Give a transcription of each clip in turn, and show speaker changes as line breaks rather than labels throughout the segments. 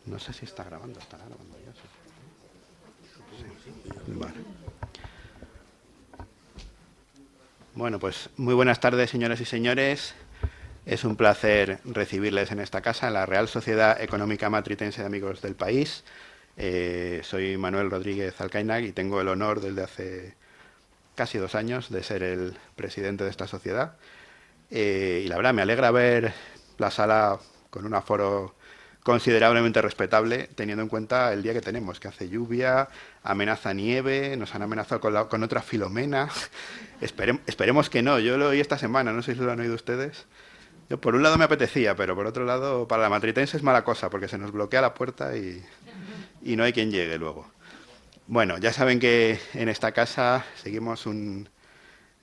No sé si está grabando, estará grabando ya. Sí. Vale. Bueno, pues muy buenas tardes, señoras y señores. Es un placer recibirles en esta casa, en la Real Sociedad Económica Matritense de Amigos del País. Soy Manuel Rodríguez Alcainag y tengo el honor desde hace casi 2 años de ser el presidente de esta sociedad. Y la verdad, me alegra ver la sala con un aforo considerablemente respetable, teniendo en cuenta el día que tenemos, que hace lluvia, amenaza nieve, nos han amenazado con otra Filomena. Esperemos que no, yo lo oí esta semana, no sé si lo han oído ustedes. Yo por un lado me apetecía, pero por otro lado, para la matritense es mala cosa, porque se nos bloquea la puerta y no hay quien llegue luego. Bueno, ya saben que en esta casa seguimos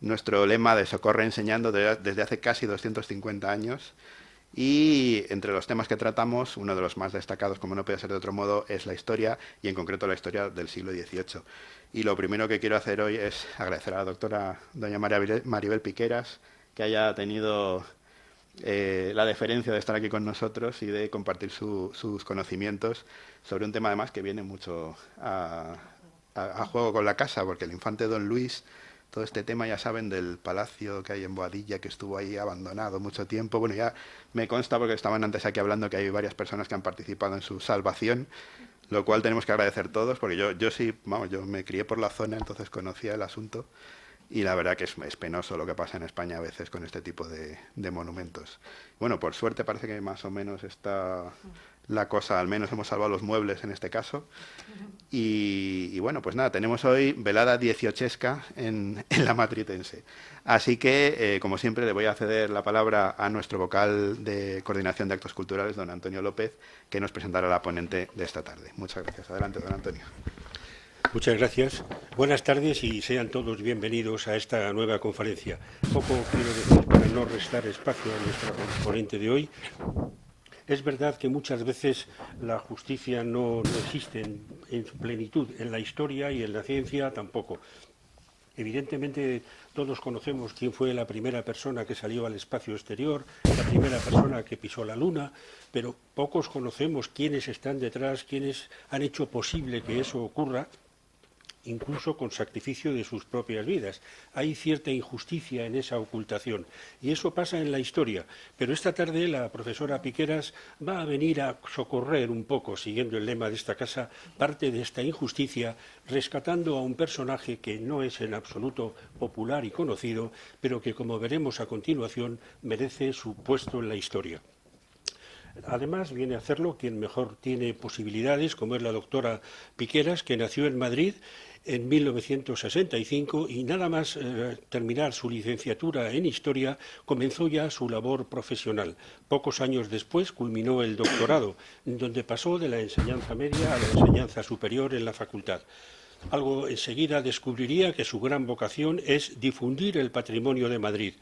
nuestro lema de Socorre enseñando desde hace casi 250 años. Y entre los temas que tratamos, uno de los más destacados, como no puede ser de otro modo, es la historia, y en concreto la historia del siglo XVIII. Y lo primero que quiero hacer hoy es agradecer a la doctora doña Maribel Piqueras que haya tenido la deferencia de estar aquí con nosotros y de compartir sus conocimientos sobre un tema además que viene mucho a juego con la casa, porque el infante Don Luis, todo este tema, ya saben, del palacio que hay en Boadilla, que estuvo ahí abandonado mucho tiempo. Bueno, ya me consta, porque estaban antes aquí hablando, que hay varias personas que han participado en su salvación, lo cual tenemos que agradecer todos, porque yo sí, vamos, yo me crié por la zona, entonces conocía el asunto, y la verdad que es penoso lo que pasa en España a veces con este tipo de monumentos. Bueno, por suerte parece que más o menos está la cosa, al menos hemos salvado los muebles en este caso. Y bueno, pues nada, tenemos hoy velada dieciochesca en la matritense. Así que, como siempre, le voy a ceder la palabra a nuestro vocal de Coordinación de Actos Culturales, don Antonio López, que nos presentará la ponente de esta tarde. Muchas gracias. Adelante, don Antonio.
Muchas gracias. Buenas tardes y sean todos bienvenidos a esta nueva conferencia. Poco quiero decir para no restar espacio a nuestra ponente de hoy. Es verdad que muchas veces la justicia no existe en su plenitud, en la historia y en la ciencia tampoco. Evidentemente todos conocemos quién fue la primera persona que salió al espacio exterior, la primera persona que pisó la Luna, pero pocos conocemos quiénes están detrás, quiénes han hecho posible que eso ocurra, incluso con sacrificio de sus propias vidas. Hay cierta injusticia en esa ocultación y eso pasa en la historia. Pero esta tarde la profesora Piqueras va a venir a socorrer un poco, siguiendo el lema de esta casa, parte de esta injusticia, rescatando a un personaje que no es en absoluto popular y conocido, pero que, como veremos a continuación, merece su puesto en la historia. Además, viene a hacerlo quien mejor tiene posibilidades, como es la doctora Piqueras, que nació en Madrid en 1965 y nada más terminar su licenciatura en Historia, comenzó ya su labor profesional. Pocos años después culminó el doctorado, donde pasó de la enseñanza media a la enseñanza superior en la facultad. Algo enseguida descubriría que su gran vocación es difundir el patrimonio de Madrid.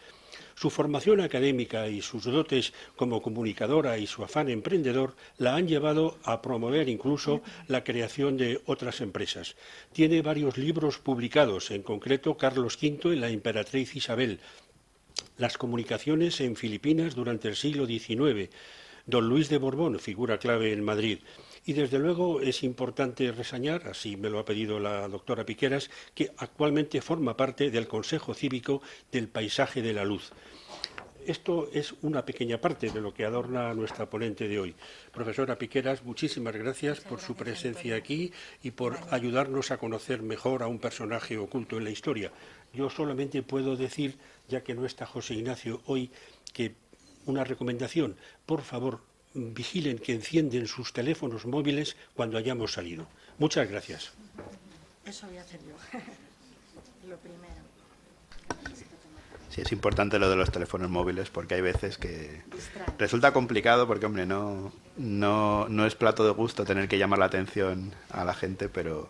Su formación académica y sus dotes como comunicadora y su afán emprendedor la han llevado a promover incluso la creación de otras empresas. Tiene varios libros publicados, en concreto Carlos V y la emperatriz Isabel, las comunicaciones en Filipinas durante el siglo XIX, Don Luis de Borbón, figura clave en Madrid. Y desde luego es importante reseñar, así me lo ha pedido la doctora Piqueras, que actualmente forma parte del Consejo Cívico del Paisaje de la Luz. Esto es una pequeña parte de lo que adorna a nuestra ponente de hoy. Profesora Piqueras, muchísimas gracias por su presencia aquí y por ayudarnos a conocer mejor a un personaje oculto en la historia. Yo solamente puedo decir, ya que no está José Ignacio hoy, que una recomendación, por favor, vigilen que encienden sus teléfonos móviles cuando hayamos salido. Muchas gracias.
Eso voy a hacer yo. Lo primero.
Sí, es importante lo de los teléfonos móviles, porque hay veces que resulta complicado, porque, hombre, no es plato de gusto tener que llamar la atención a la gente, pero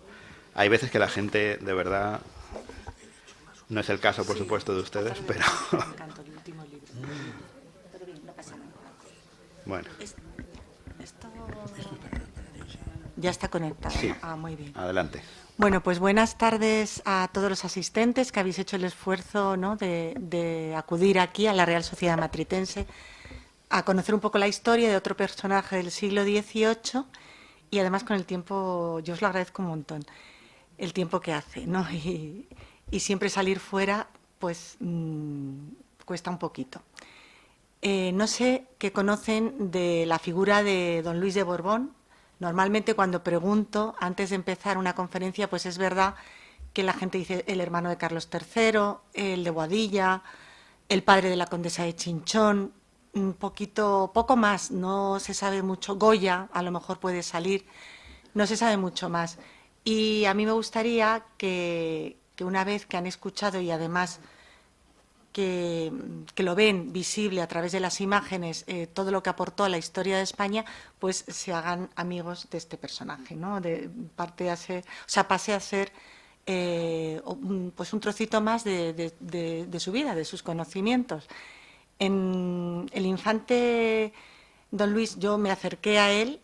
hay veces que la gente, de verdad, no es el caso, por supuesto, de ustedes, pero...
Me encantó el último libro. Pero bien, no pasa nada.
Bueno.
Esto... Ya está conectado.
Sí.
Ah, muy bien.
Adelante.
Bueno, pues buenas tardes a todos los asistentes que habéis hecho el esfuerzo, ¿no?, de acudir aquí a la Real Sociedad Matritense a conocer un poco la historia de otro personaje del siglo XVIII y además con el tiempo, yo os lo agradezco un montón, el tiempo que hace, ¿no? Y siempre salir fuera, pues cuesta un poquito. No sé qué conocen de la figura de don Luis de Borbón. Normalmente cuando pregunto, antes de empezar una conferencia, pues es verdad que la gente dice el hermano de Carlos III, el de Boadilla, el padre de la condesa de Chinchón, un poquito, poco más, no se sabe mucho. Goya a lo mejor puede salir, no se sabe mucho más. Y a mí me gustaría que una vez que han escuchado y además que lo ven visible a través de las imágenes, todo lo que aportó a la historia de España, pues se hagan amigos de este personaje, ¿no? Pase a ser pues un trocito más de su vida, de sus conocimientos. En el infante don Luis, yo me acerqué a él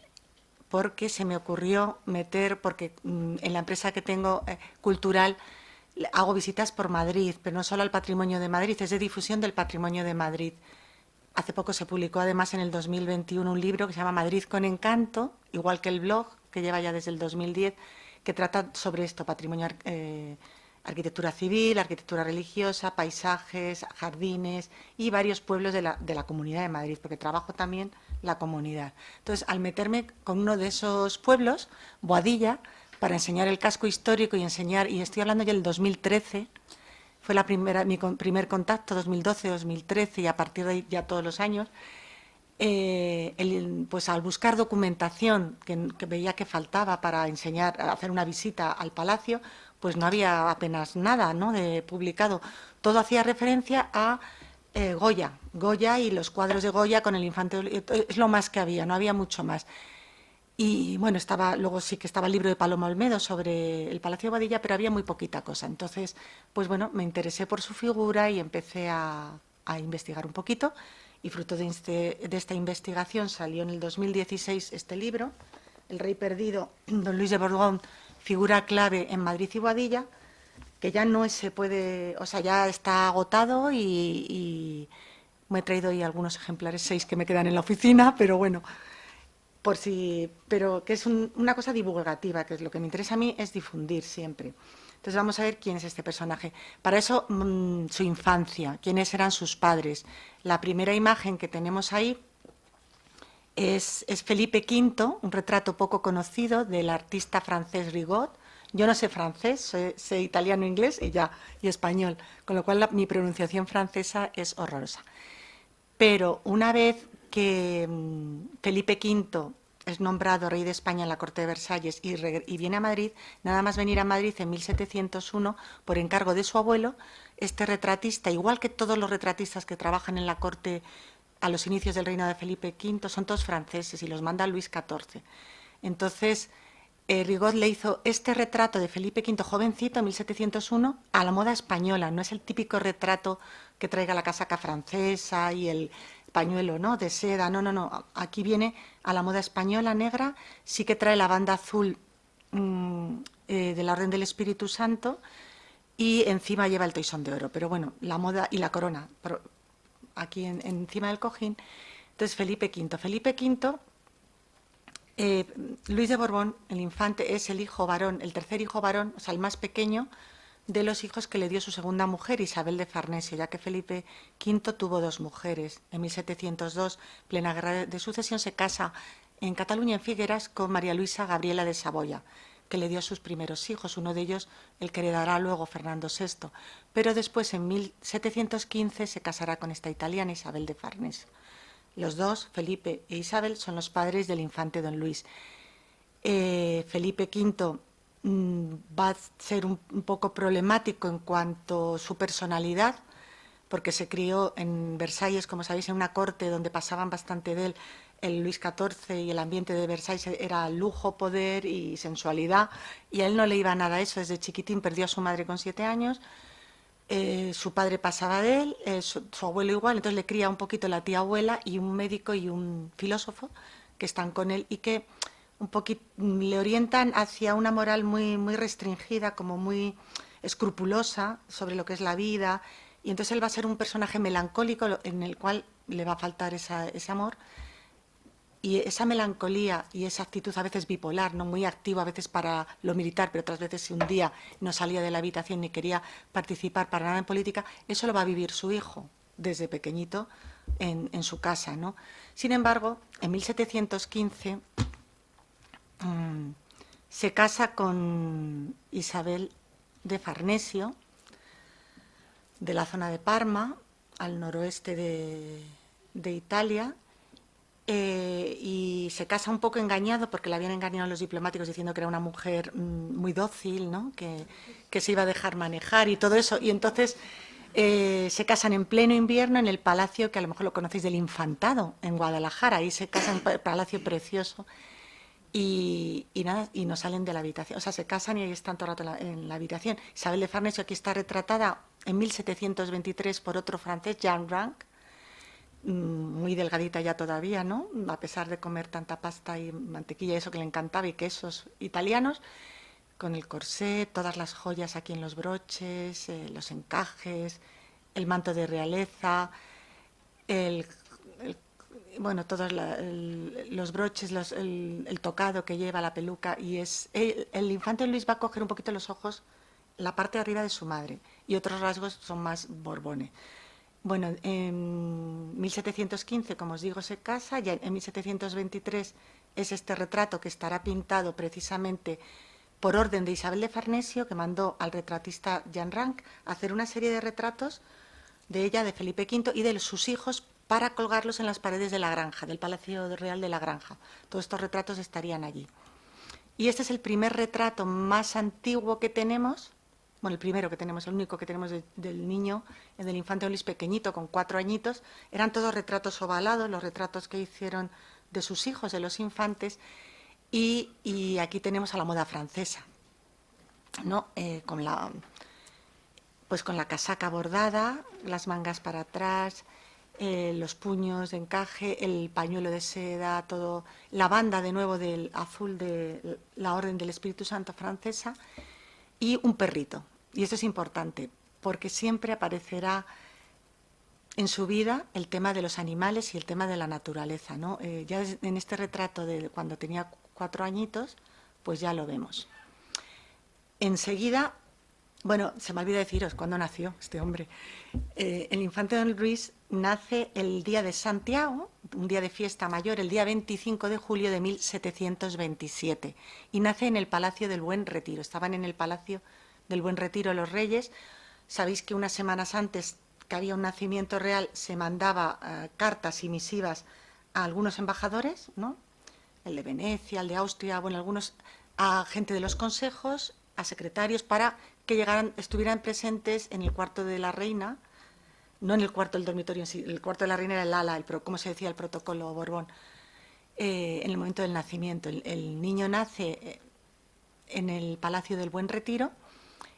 porque se me ocurrió meter, porque en la empresa que tengo cultural, hago visitas por Madrid, pero no solo al patrimonio de Madrid, es de difusión del patrimonio de Madrid. Hace poco se publicó además en el 2021 un libro que se llama Madrid con Encanto, igual que el blog, que lleva ya desde el 2010, que trata sobre esto, patrimonio, arquitectura civil, arquitectura religiosa, paisajes, jardines y varios pueblos de la Comunidad de Madrid, porque trabajo también la comunidad. Entonces, al meterme con uno de esos pueblos, Boadilla, para enseñar el casco histórico y enseñar, y estoy hablando ya del 2013, fue mi primer contacto, 2012, 2013, y a partir de ahí ya todos los años, pues al buscar documentación que veía que faltaba para enseñar, hacer una visita al palacio, pues no había apenas nada, ¿no?, de publicado. Todo hacía referencia a Goya y los cuadros de Goya con el infante, es lo más que había, no había mucho más. Y bueno, luego sí que estaba el libro de Paloma Olmedo sobre el Palacio de Boadilla, pero había muy poquita cosa. Entonces, pues bueno, me interesé por su figura y empecé a investigar un poquito. Y fruto de esta investigación salió en el 2016 este libro, El Rey Perdido, don Luis de Borbón, figura clave en Madrid y Boadilla, que ya no se puede, o sea, ya está agotado y me he traído ahí algunos ejemplares, 6 que me quedan en la oficina, pero bueno, pero que es una cosa divulgativa, que es lo que me interesa a mí, es difundir siempre. Entonces vamos a ver quién es este personaje. Para eso, su infancia, quiénes eran sus padres. La primera imagen que tenemos ahí es Felipe V, un retrato poco conocido del artista francés Rigaud. Yo no sé francés, sé italiano, inglés y español, con lo cual mi pronunciación francesa es horrorosa. Pero una vez que Felipe V es nombrado rey de España en la corte de Versalles y viene a Madrid, nada más venir a Madrid en 1701, por encargo de su abuelo, este retratista, igual que todos los retratistas que trabajan en la corte a los inicios del reino de Felipe V, son todos franceses y los manda Luis XIV. Entonces, Rigaud le hizo este retrato de Felipe V, jovencito, en 1701, a la moda española. No es el típico retrato que traiga la casaca francesa y el pañuelo, ¿no?, de seda. No, no, no. Aquí viene a la moda española, negra. Sí que trae la banda azul de la Orden del Espíritu Santo y encima lleva el toisón de oro. Pero bueno, la moda y la corona aquí encima del cojín. Entonces, Felipe V. Felipe V... Luis de Borbón, el infante, es el hijo varón, el tercer hijo varón, o sea, el más pequeño de los hijos que le dio su segunda mujer, Isabel de Farnesio, ya que Felipe V tuvo 2 mujeres. En 1702, plena guerra de sucesión, se casa en Cataluña, en Figueras, con María Luisa Gabriela de Saboya, que le dio sus primeros hijos, uno de ellos el que heredará luego Fernando VI. Pero después, en 1715, se casará con esta italiana, Isabel de Farnesio. Los dos, Felipe e Isabel, son los padres del infante don Luis. Felipe V va a ser un poco problemático en cuanto a su personalidad, porque se crió en Versalles, como sabéis, en una corte donde pasaban bastante de él. El Luis XIV y el ambiente de Versalles era lujo, poder y sensualidad, y a él no le iba nada a eso. Desde chiquitín perdió a su madre con 7 años, su padre pasaba de él, su abuelo igual, entonces le cría un poquito la tía abuela y un médico y un filósofo que están con él y que un poquito le orientan hacia una moral muy, muy restringida, como muy escrupulosa sobre lo que es la vida, y entonces él va a ser un personaje melancólico en el cual le va a faltar ese amor. Y esa melancolía y esa actitud a veces bipolar, no muy activa a veces para lo militar, pero otras veces si un día no salía de la habitación ni quería participar para nada en política, eso lo va a vivir su hijo desde pequeñito en su casa, ¿no? Sin embargo, en 1715 se casa con Isabel de Farnesio, de la zona de Parma, al noroeste de Italia, y se casa un poco engañado porque la habían engañado los diplomáticos diciendo que era una mujer muy dócil, ¿no? que se iba a dejar manejar y todo eso. Y entonces se casan en pleno invierno en el palacio, que a lo mejor lo conocéis, del Infantado, en Guadalajara. Ahí se casan en un palacio precioso. Y nada, y no salen de la habitación. O sea, se casan y ahí están todo el rato en la habitación. Isabel de Farnesio aquí está retratada en 1723 por otro francés, Jean Ranc, muy delgadita ya todavía, ¿no? A pesar de comer tanta pasta y mantequilla, eso que le encantaba, y quesos italianos, con el corsé, todas las joyas aquí en los broches, los encajes, el manto de realeza, bueno, todos los broches, el tocado que lleva, la peluca, y el infante Luis va a coger un poquito los ojos, la parte de arriba de su madre, y otros rasgos son más borbones. Bueno, en 1715, como os digo, se casa, ya en 1723 es este retrato que estará pintado precisamente por orden de Isabel de Farnesio, que mandó al retratista Jean Ranc a hacer una serie de retratos de ella, de Felipe V y de sus hijos, para colgarlos en las paredes de la granja, del Palacio Real de la Granja. Todos estos retratos estarían allí. Y este es el primer retrato más antiguo que tenemos. Bueno, el primero que tenemos, el único que tenemos del niño, del infante Luis pequeñito, con 4 añitos. Eran todos retratos ovalados, los retratos que hicieron de sus hijos, de los infantes. Y aquí tenemos a la moda francesa, ¿no? Con la casaca bordada, las mangas para atrás, los puños de encaje, el pañuelo de seda, todo, la banda de nuevo del azul de la Orden del Espíritu Santo francesa, y un perrito. Y esto es importante, porque siempre aparecerá en su vida el tema de los animales y el tema de la naturaleza, ¿no? Ya en este retrato de cuando tenía 4 añitos, pues ya lo vemos. Enseguida, bueno, se me olvida deciros cuándo nació este hombre. El infante don Luis nace el día de Santiago, un día de fiesta mayor, el día 25 de julio de 1727, y nace en el Palacio del Buen Retiro. Estaban en el Palacio del Buen Retiro los reyes. Sabéis que unas semanas antes que había un nacimiento real se mandaba cartas y misivas a algunos embajadores, ¿no? El de Venecia, el de Austria, bueno, algunos, a gente de los consejos, a secretarios, para que estuvieran presentes en el cuarto de la reina, no en el cuarto del dormitorio en sí, el cuarto de la reina era el ala, como se decía, el protocolo Borbón, en el momento del nacimiento. El niño nace en el Palacio del Buen Retiro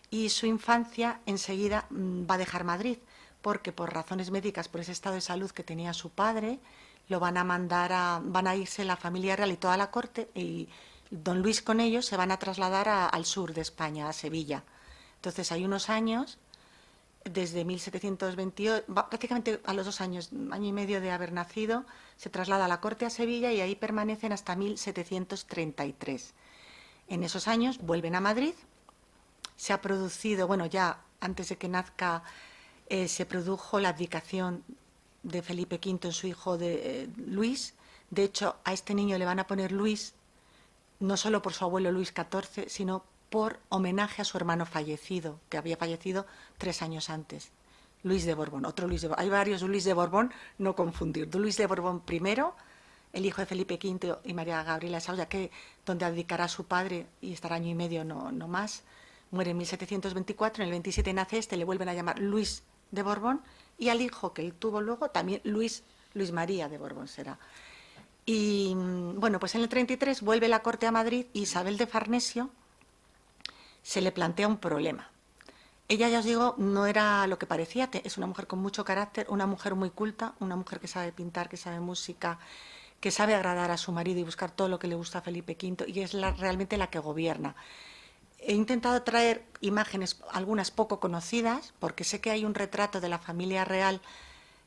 y su infancia enseguida va a dejar Madrid, porque por razones médicas, por ese estado de salud que tenía su padre, lo van a irse la familia real y toda la corte, y don Luis con ellos se van a trasladar al sur de España, a Sevilla. Entonces hay unos años, desde 1728, prácticamente a los 2 años, año y medio de haber nacido, se traslada a la corte a Sevilla y ahí permanecen hasta 1733. En esos años vuelven a Madrid. Se ha producido, bueno, ya antes de que nazca, se produjo la abdicación de Felipe V en su hijo Luis. De hecho, a este niño le van a poner Luis, no solo por su abuelo Luis XIV, sino por homenaje a su hermano fallecido, que había fallecido 3 años antes, Luis de Borbón, otro Luis de Borbón. Hay varios Luis de Borbón, no confundir. Luis de Borbón I, el hijo de Felipe V y María Gabriela de Saboya, donde abdicará a su padre y estará año y medio, no más. Muere en 1724, en el 27 nace le vuelven a llamar Luis de Borbón, y al hijo que él tuvo luego también Luis María de Borbón será. Y bueno, pues en el 33 vuelve la corte a Madrid y Isabel de Farnesio se le plantea un problema. Ella, ya os digo, no era lo que parecía, es una mujer con mucho carácter, una mujer muy culta, una mujer que sabe pintar, que sabe música, que sabe agradar a su marido y buscar todo lo que le gusta a Felipe V, y es realmente la que gobierna. He intentado traer imágenes, algunas poco conocidas, porque sé que hay un retrato de la familia real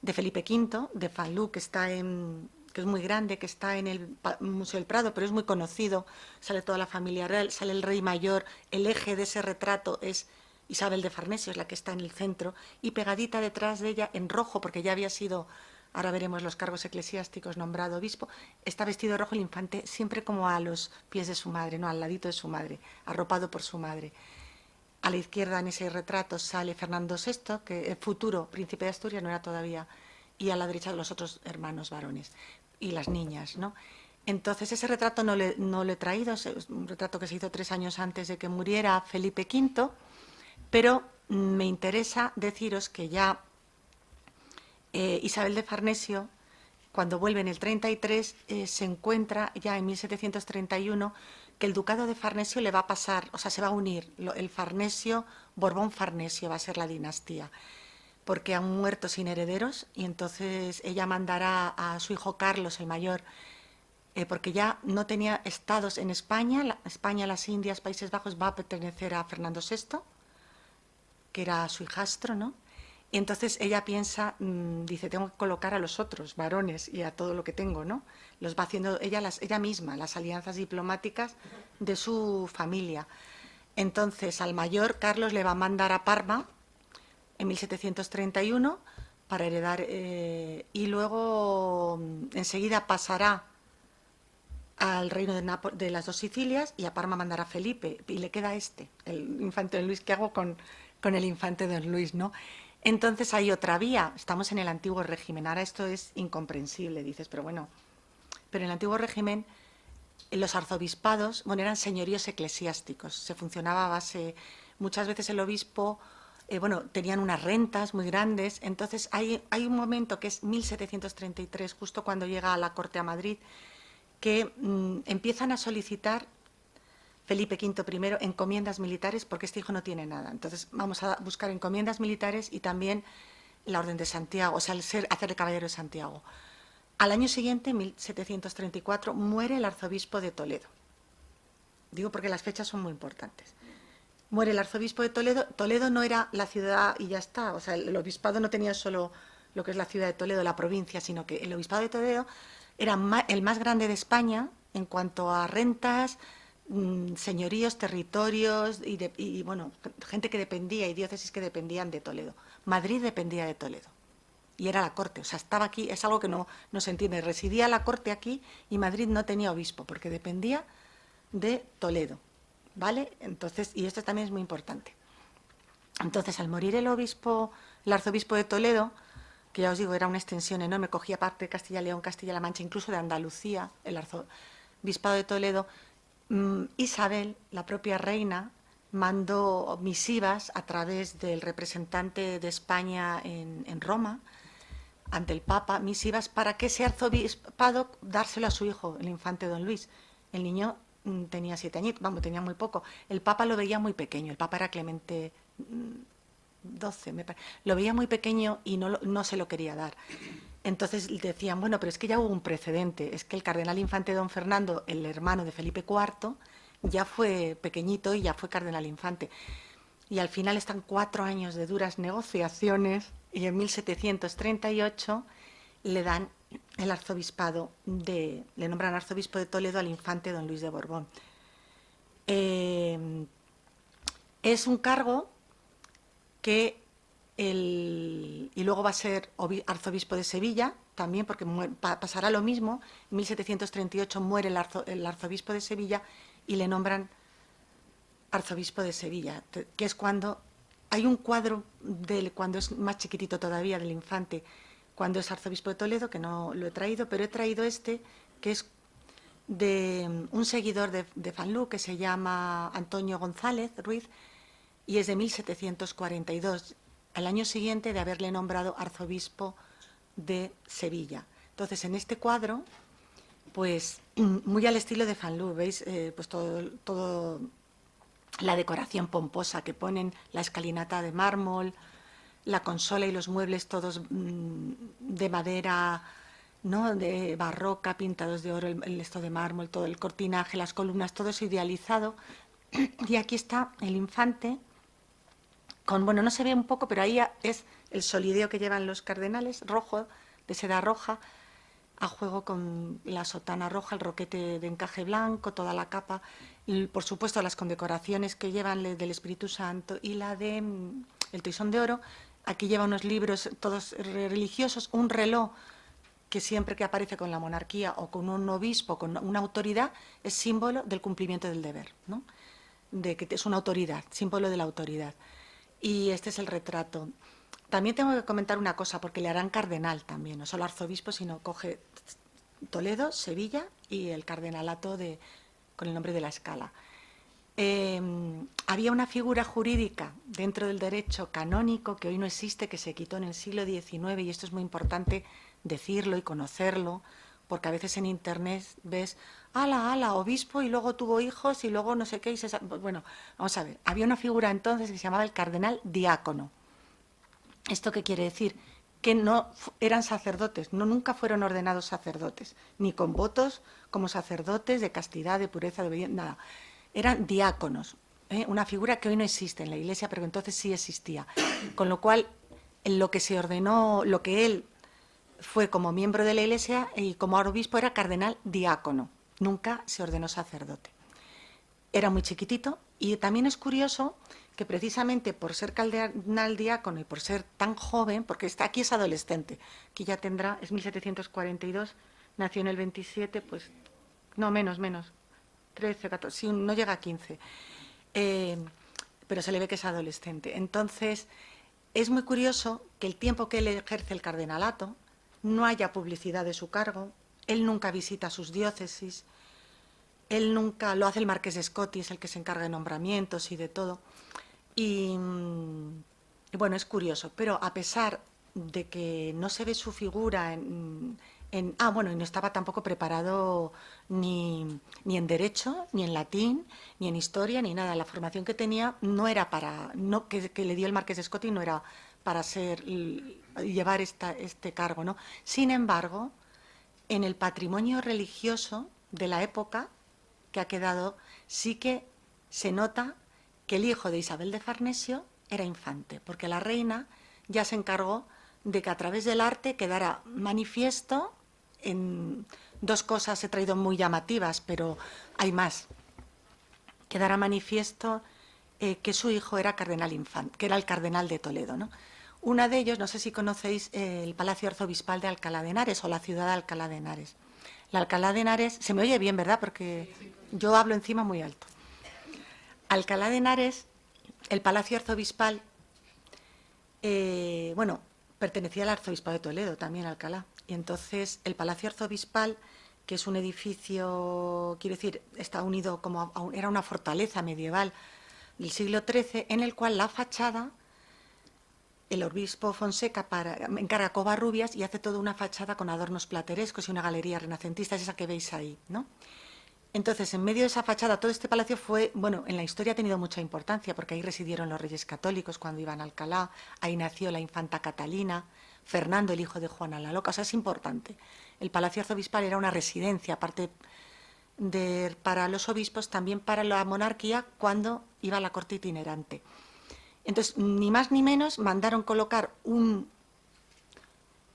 de Felipe V, de Fanlú, que es muy grande, que está en el Museo del Prado, pero es muy conocido, sale toda la familia real, sale el rey mayor, el eje de ese retrato es Isabel de Farnesio, es la que está en el centro, y pegadita detrás de ella, en rojo, porque ya había sido, ahora veremos los cargos eclesiásticos, nombrado obispo, está vestido de rojo el infante, siempre como a los pies de su madre, no, al ladito de su madre, arropado por su madre. A la izquierda en ese retrato sale Fernando VI, que el futuro príncipe de Asturias, no era todavía, y a la derecha los otros hermanos varones y las niñas, ¿no? Entonces ese retrato no lo he traído, es un retrato que se hizo 3 años antes de que muriera Felipe V, pero me interesa deciros que ya Isabel de Farnesio, cuando vuelve en el 33, se encuentra ya en 1731 que el ducado de Farnesio le va a pasar, o sea, se va a unir el Farnesio, Borbón-Farnesio va a ser la dinastía, porque han muerto sin herederos y entonces ella mandará a su hijo Carlos, el mayor, porque ya no tenía estados en España, España, las Indias, Países Bajos va a pertenecer a Fernando VI, que era su hijastro, ¿no? Y entonces ella piensa, dice, tengo que colocar a los otros varones y a todo lo que tengo, ¿no? Los va haciendo ella misma, las alianzas diplomáticas de su familia. Entonces al mayor Carlos le va a mandar a Parma en 1731 para heredar, y luego enseguida pasará al reino de las dos Sicilias y a Parma mandará a Felipe, y le queda el infante don Luis. ¿Qué hago con el infante don Luis, no? Entonces hay otra vía, estamos en el antiguo régimen, ahora esto es incomprensible, dices, pero bueno, pero en el antiguo régimen los arzobispados, bueno, eran señoríos eclesiásticos, se funcionaba a base, muchas veces el obispo, bueno, tenían unas rentas muy grandes, entonces hay un momento que es 1733, justo cuando llega a la corte a Madrid, que empiezan a solicitar Felipe V primero encomiendas militares porque este hijo no tiene nada. Entonces vamos a buscar encomiendas militares y también la Orden de Santiago, o sea, hacer de caballero de Santiago. Al año siguiente, 1734, muere el arzobispo de Toledo. Digo porque las fechas son muy importantes. Muere el arzobispo de Toledo. Toledo no era la ciudad y ya está. O sea, el obispado no tenía solo lo que es la ciudad de Toledo, la provincia, sino que el obispado de Toledo era el más grande de España en cuanto a rentas, señoríos, territorios y bueno, gente que dependía y diócesis que dependían de Toledo. Madrid dependía de Toledo y era la corte, o sea, estaba aquí, es algo que no se entiende, residía la corte aquí y Madrid no tenía obispo porque dependía de Toledo, ¿vale? Entonces, y esto también es muy importante. Entonces, al morir el arzobispo de Toledo, que ya os digo, era una extensión enorme, cogía parte de Castilla y León, Castilla-La Mancha, incluso de Andalucía, el arzobispado de Toledo, Isabel, la propia reina, mandó misivas a través del representante de España en Roma, ante el Papa, misivas para que ese arzobispado dárselo a su hijo, el infante don Luis. El niño tenía 7 añitos, vamos, tenía muy poco. El Papa lo veía muy pequeño, el Papa era Clemente XII, me parece. Lo veía muy pequeño y no se lo quería dar. Entonces decían, bueno, pero es que ya hubo un precedente, es que el cardenal infante don Fernando, el hermano de Felipe IV, ya fue pequeñito y ya fue cardenal infante. Y al final están 4 años de duras negociaciones y en 1738 le dan el arzobispado le nombran arzobispo de Toledo al infante don Luis de Borbón. Es un cargo que y luego va a ser arzobispo de Sevilla, también porque pasará lo mismo. En 1738 muere el arzobispo de Sevilla y le nombran arzobispo de Sevilla, que es cuando hay un cuadro cuando es más chiquitito todavía del infante, cuando es arzobispo de Toledo, que no lo he traído, pero he traído que es de un seguidor de Fanlú, que se llama Antonio González Ruiz, y es de 1742, al año siguiente de haberle nombrado arzobispo de Sevilla. Entonces, en este cuadro, pues muy al estilo de Fanlú, ¿veis? Pues todo la decoración pomposa que ponen, la escalinata de mármol, la consola y los muebles todos de madera, ¿no?, de barroca, pintados de oro, el esto de mármol, todo el cortinaje, las columnas, todo es idealizado. Y aquí está el infante, bueno, no se ve un poco, pero ahí es el solideo que llevan los cardenales, rojo, de seda roja, a juego con la sotana roja, el roquete de encaje blanco, toda la capa, y por supuesto las condecoraciones que llevan del Espíritu Santo y la de el toisón de oro. Aquí lleva unos libros todos religiosos, un reloj que siempre que aparece con la monarquía o con un obispo, con una autoridad, es símbolo del cumplimiento del deber, ¿no? De que es una autoridad, símbolo de la autoridad. Y este es el retrato. También tengo que comentar una cosa, porque le harán cardenal también, no solo arzobispo, sino coge Toledo, Sevilla y el cardenalato con el nombre de la Scala. Había una figura jurídica dentro del derecho canónico que hoy no existe, que se quitó en el siglo XIX, y esto es muy importante decirlo y conocerlo, porque a veces en internet ves, ala, obispo, y luego tuvo hijos, y luego no sé qué, bueno, vamos a ver, había una figura entonces que se llamaba el cardenal diácono. ¿Esto qué quiere decir? Que no eran sacerdotes, nunca fueron ordenados sacerdotes, ni con votos como sacerdotes de castidad, de pureza, de obediencia, nada. Eran diáconos, una figura que hoy no existe en la Iglesia, pero que entonces sí existía. Con lo cual, en lo que se ordenó, lo que él fue como miembro de la Iglesia y como obispo era cardenal diácono, nunca se ordenó sacerdote. Era muy chiquitito, y también es curioso que precisamente por ser cardenal diácono y por ser tan joven, porque aquí es adolescente, que ya tendrá, es 1742, nació en el 27, pues no, menos, 13, 14, sí, no llega a 15, pero se le ve que es adolescente. Entonces, es muy curioso que el tiempo que él ejerce el cardenalato no haya publicidad de su cargo, él nunca visita sus diócesis, él nunca, lo hace el marqués de Scotti, es el que se encarga de nombramientos y de todo. Y bueno, es curioso, pero a pesar de que no se ve su figura bueno, y no estaba tampoco preparado ni en Derecho, ni en Latín, ni en Historia, ni nada. La formación que tenía no era para, que le dio el marqués de Scotti no era para llevar este cargo, ¿no? Sin embargo, en el patrimonio religioso de la época que ha quedado, sí que se nota que el hijo de Isabel de Farnesio era infante, porque la reina ya se encargó de que a través del arte quedara manifiesto en dos cosas he traído muy llamativas, pero hay más. Quedara manifiesto que su hijo era cardenal infante, que era el cardenal de Toledo, ¿no? Una de ellos, no sé si conocéis el Palacio Arzobispal de Alcalá de Henares o la ciudad de Alcalá de Henares. La Alcalá de Henares, se me oye bien, ¿verdad? Porque yo hablo encima muy alto. Alcalá de Henares, el Palacio Arzobispal, bueno, pertenecía al Arzobispado de Toledo, también Alcalá. Y entonces el Palacio Arzobispal, que es un edificio, quiero decir, está unido era una fortaleza medieval del siglo XIII, en el cual la fachada, el obispo Fonseca encarga Covarrubias y hace toda una fachada con adornos platerescos y una galería renacentista, es esa que veis ahí, ¿no? Entonces, en medio de esa fachada, todo este palacio fue, bueno, en la historia ha tenido mucha importancia, porque ahí residieron los reyes católicos cuando iban a Alcalá, ahí nació la infanta Catalina, Fernando, el hijo de Juana la Loca, o sea, es importante. El Palacio Arzobispal era una residencia, aparte para los obispos, también para la monarquía cuando iba a la corte itinerante. Entonces, ni más ni menos, mandaron colocar en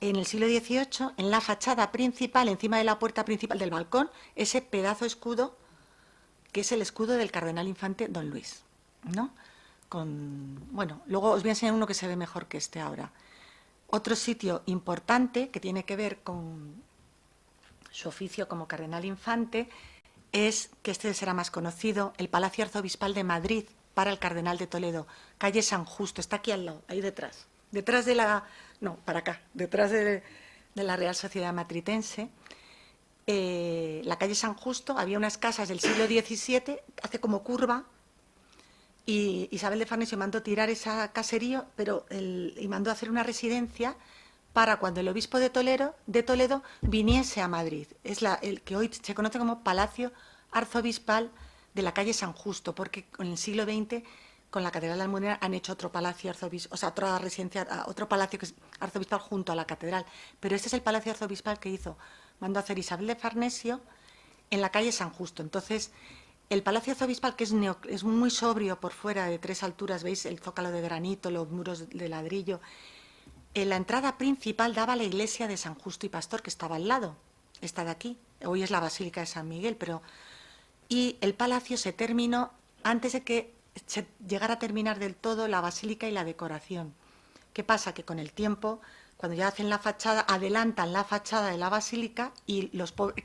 el siglo XVIII, en la fachada principal, encima de la puerta principal del balcón, ese pedazo de escudo, que es el escudo del cardenal infante Don Luis, ¿no? Bueno, luego os voy a enseñar uno que se ve mejor que este ahora. Otro sitio importante que tiene que ver con su oficio como cardenal infante es, que este será más conocido, el Palacio Arzobispal de Madrid para el cardenal de Toledo, calle San Justo, está aquí al lado, ahí detrás. Detrás de detrás de la Real Sociedad Matritense, la calle San Justo, había unas casas del siglo XVII, hace como curva, y Isabel de Farnesio mandó tirar ese caserío, y mandó hacer una residencia para cuando el obispo de Toledo viniese a Madrid. Es el que hoy se conoce como Palacio Arzobispal de la calle San Justo, porque en el siglo XX con la Catedral de Almudena han hecho otro palacio arzobispal, o sea, otra residencia, otro palacio que es arzobispal junto a la catedral. Pero este es el palacio arzobispal que mandó hacer Isabel de Farnesio en la calle San Justo. Entonces, el palacio arzobispal, que es muy sobrio por fuera, de 3 alturas, veis el zócalo de granito, los muros de ladrillo, La entrada principal daba a la iglesia de San Justo y Pastor, que estaba al lado, esta de aquí. Hoy es la Basílica de San Miguel, pero... Y el palacio se terminó antes de que se llegara a terminar del todo la basílica y la decoración. ¿Qué pasa? Que con el tiempo, cuando ya hacen la fachada, adelantan la fachada de la basílica y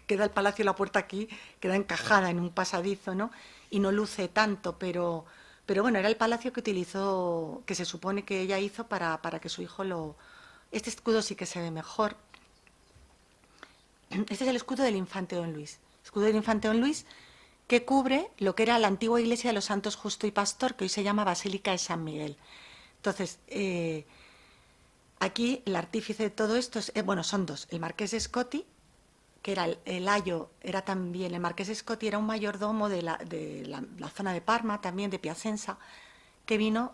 queda el palacio, la puerta aquí, queda encajada en un pasadizo, ¿no? Y no luce tanto, pero bueno, era el palacio que utilizó, que se supone que ella hizo para que su hijo lo... Este escudo sí que se ve mejor. Este es el escudo del infante Don Luis. Escudo del infante Don Luis que cubre lo que era la antigua iglesia de los Santos Justo y Pastor, que hoy se llama Basílica de San Miguel. Entonces, aquí el artífice de todo esto es, bueno, son dos. El marqués de Scotti, que era el ayo, era también, el marqués de Scotti era un mayordomo de la zona de Parma, también de Piacenza, que vino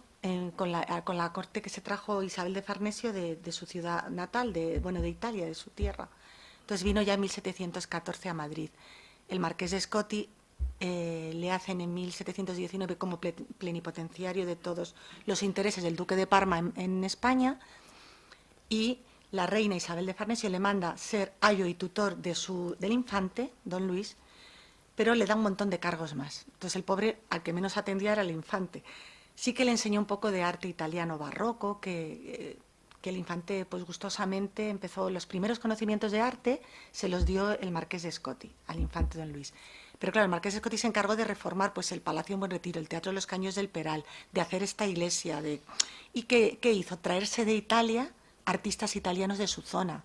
con la corte que se trajo Isabel de Farnesio de su ciudad natal, de Italia, de su tierra. Entonces vino ya en 1714 a Madrid. El marqués de Scotti le hacen en 1719 como plenipotenciario de todos los intereses del duque de Parma en España, y la reina Isabel de Farnesio le manda ser ayo y tutor del infante, Don Luis, pero le da un montón de cargos más. Entonces el pobre al que menos atendía era el infante. Sí que le enseñó un poco de arte italiano barroco, que el infante pues gustosamente empezó. Los primeros conocimientos de arte se los dio el marqués de Scotti al infante Don Luis. Pero claro, el marqués de Scotti se encargó de reformar pues el Palacio en Buen Retiro, el Teatro de los Caños del Peral, de hacer esta iglesia. ¿Y qué hizo? Traerse de Italia artistas italianos de su zona,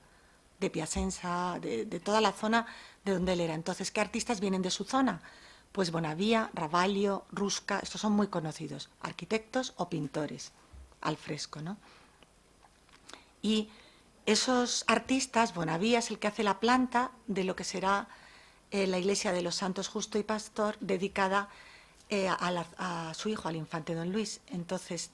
de Piacenza, de toda la zona de donde él era. Entonces, ¿qué artistas vienen de su zona? Pues Bonavía, Ravaglio, Rusca, estos son muy conocidos, arquitectos o pintores al fresco, ¿no? Y esos artistas, Bonavía es el que hace la planta de lo que será la iglesia de los Santos Justo y Pastor, dedicada a su hijo, al infante Don Luis. Entonces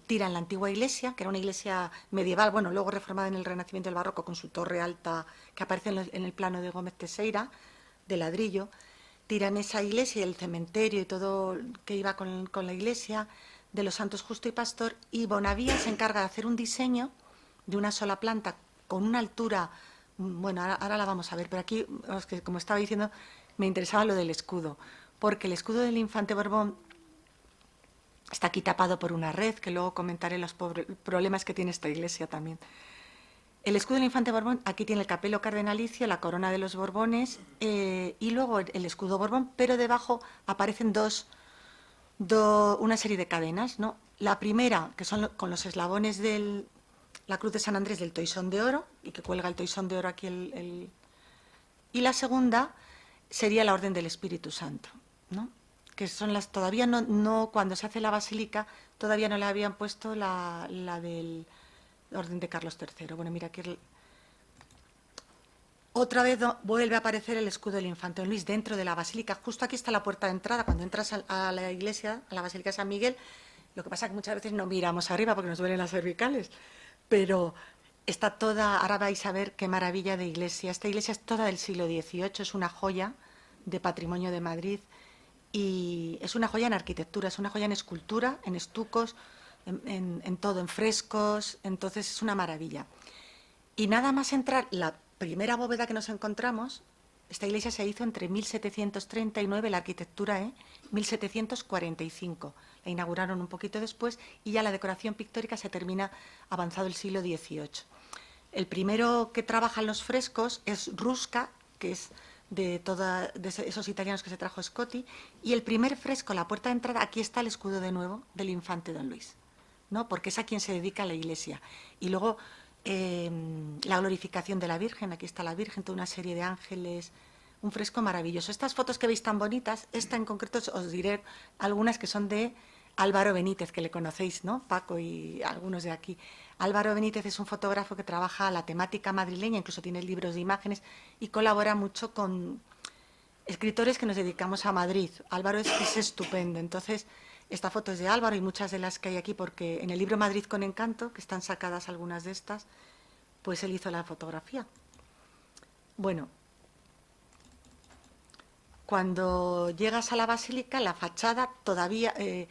tiran la antigua iglesia, que era una iglesia medieval, bueno, luego reformada en el Renacimiento del Barroco con su torre alta que aparece en el plano de Gómez Teixeira, de ladrillo. Tiran esa iglesia y el cementerio y todo que iba con la iglesia de los Santos Justo y Pastor, y Bonavía se encarga de hacer un diseño de una sola planta con una altura, bueno, ahora la vamos a ver, pero aquí, como estaba diciendo, me interesaba lo del escudo, porque el escudo del infante Borbón está aquí tapado por una red, que luego comentaré los problemas que tiene esta iglesia también. El escudo del infante Borbón, aquí tiene el capelo cardenalicio, la corona de los Borbones y luego el escudo Borbón, pero debajo aparecen una serie de cadenas, ¿no? La primera, que son con los eslabones de la cruz de San Andrés del toisón de oro, y que cuelga el toisón de oro aquí y la segunda sería la Orden del Espíritu Santo, ¿no? Que son las, todavía no cuando se hace la basílica, todavía no le habían puesto la del Orden de Carlos III. Bueno, mira aquí otra vez vuelve a aparecer el escudo del infante Don Luis dentro de la basílica. Justo aquí está la puerta de entrada, cuando entras a la iglesia, a la Basílica de San Miguel. Lo que pasa es que muchas veces no miramos arriba porque nos duelen las cervicales, pero está toda, ahora vais a ver qué maravilla de iglesia. Esta iglesia es toda del siglo XVIII, es una joya de patrimonio de Madrid, y es una joya en arquitectura, es una joya en escultura, en estucos, en todo, en frescos. Entonces es una maravilla. Y nada más entrar, la primera bóveda que nos encontramos, esta iglesia se hizo entre 1739, la arquitectura, 1745. La inauguraron un poquito después y ya la decoración pictórica se termina avanzado el siglo XVIII. El primero que trabaja en los frescos es Rusca, que es de esos italianos que se trajo Scotti, y el primer fresco, la puerta de entrada, aquí está el escudo de nuevo del infante Don Luis, ¿no? Porque es a quien se dedica la iglesia. Y luego la glorificación de la Virgen, aquí está la Virgen, toda una serie de ángeles, un fresco maravilloso. Estas fotos que veis tan bonitas, esta en concreto os diré algunas que son de Álvaro Benítez, que le conocéis, ¿no? Paco y algunos de aquí. Álvaro Benítez es un fotógrafo que trabaja la temática madrileña, incluso tiene libros de imágenes y colabora mucho con escritores que nos dedicamos a Madrid. Álvaro es estupendo. Entonces, esta foto es de Álvaro y muchas de las que hay aquí, porque en el libro Madrid con Encanto, que están sacadas algunas de estas, pues él hizo la fotografía. Bueno, cuando llegas a la basílica, la fachada todavía, en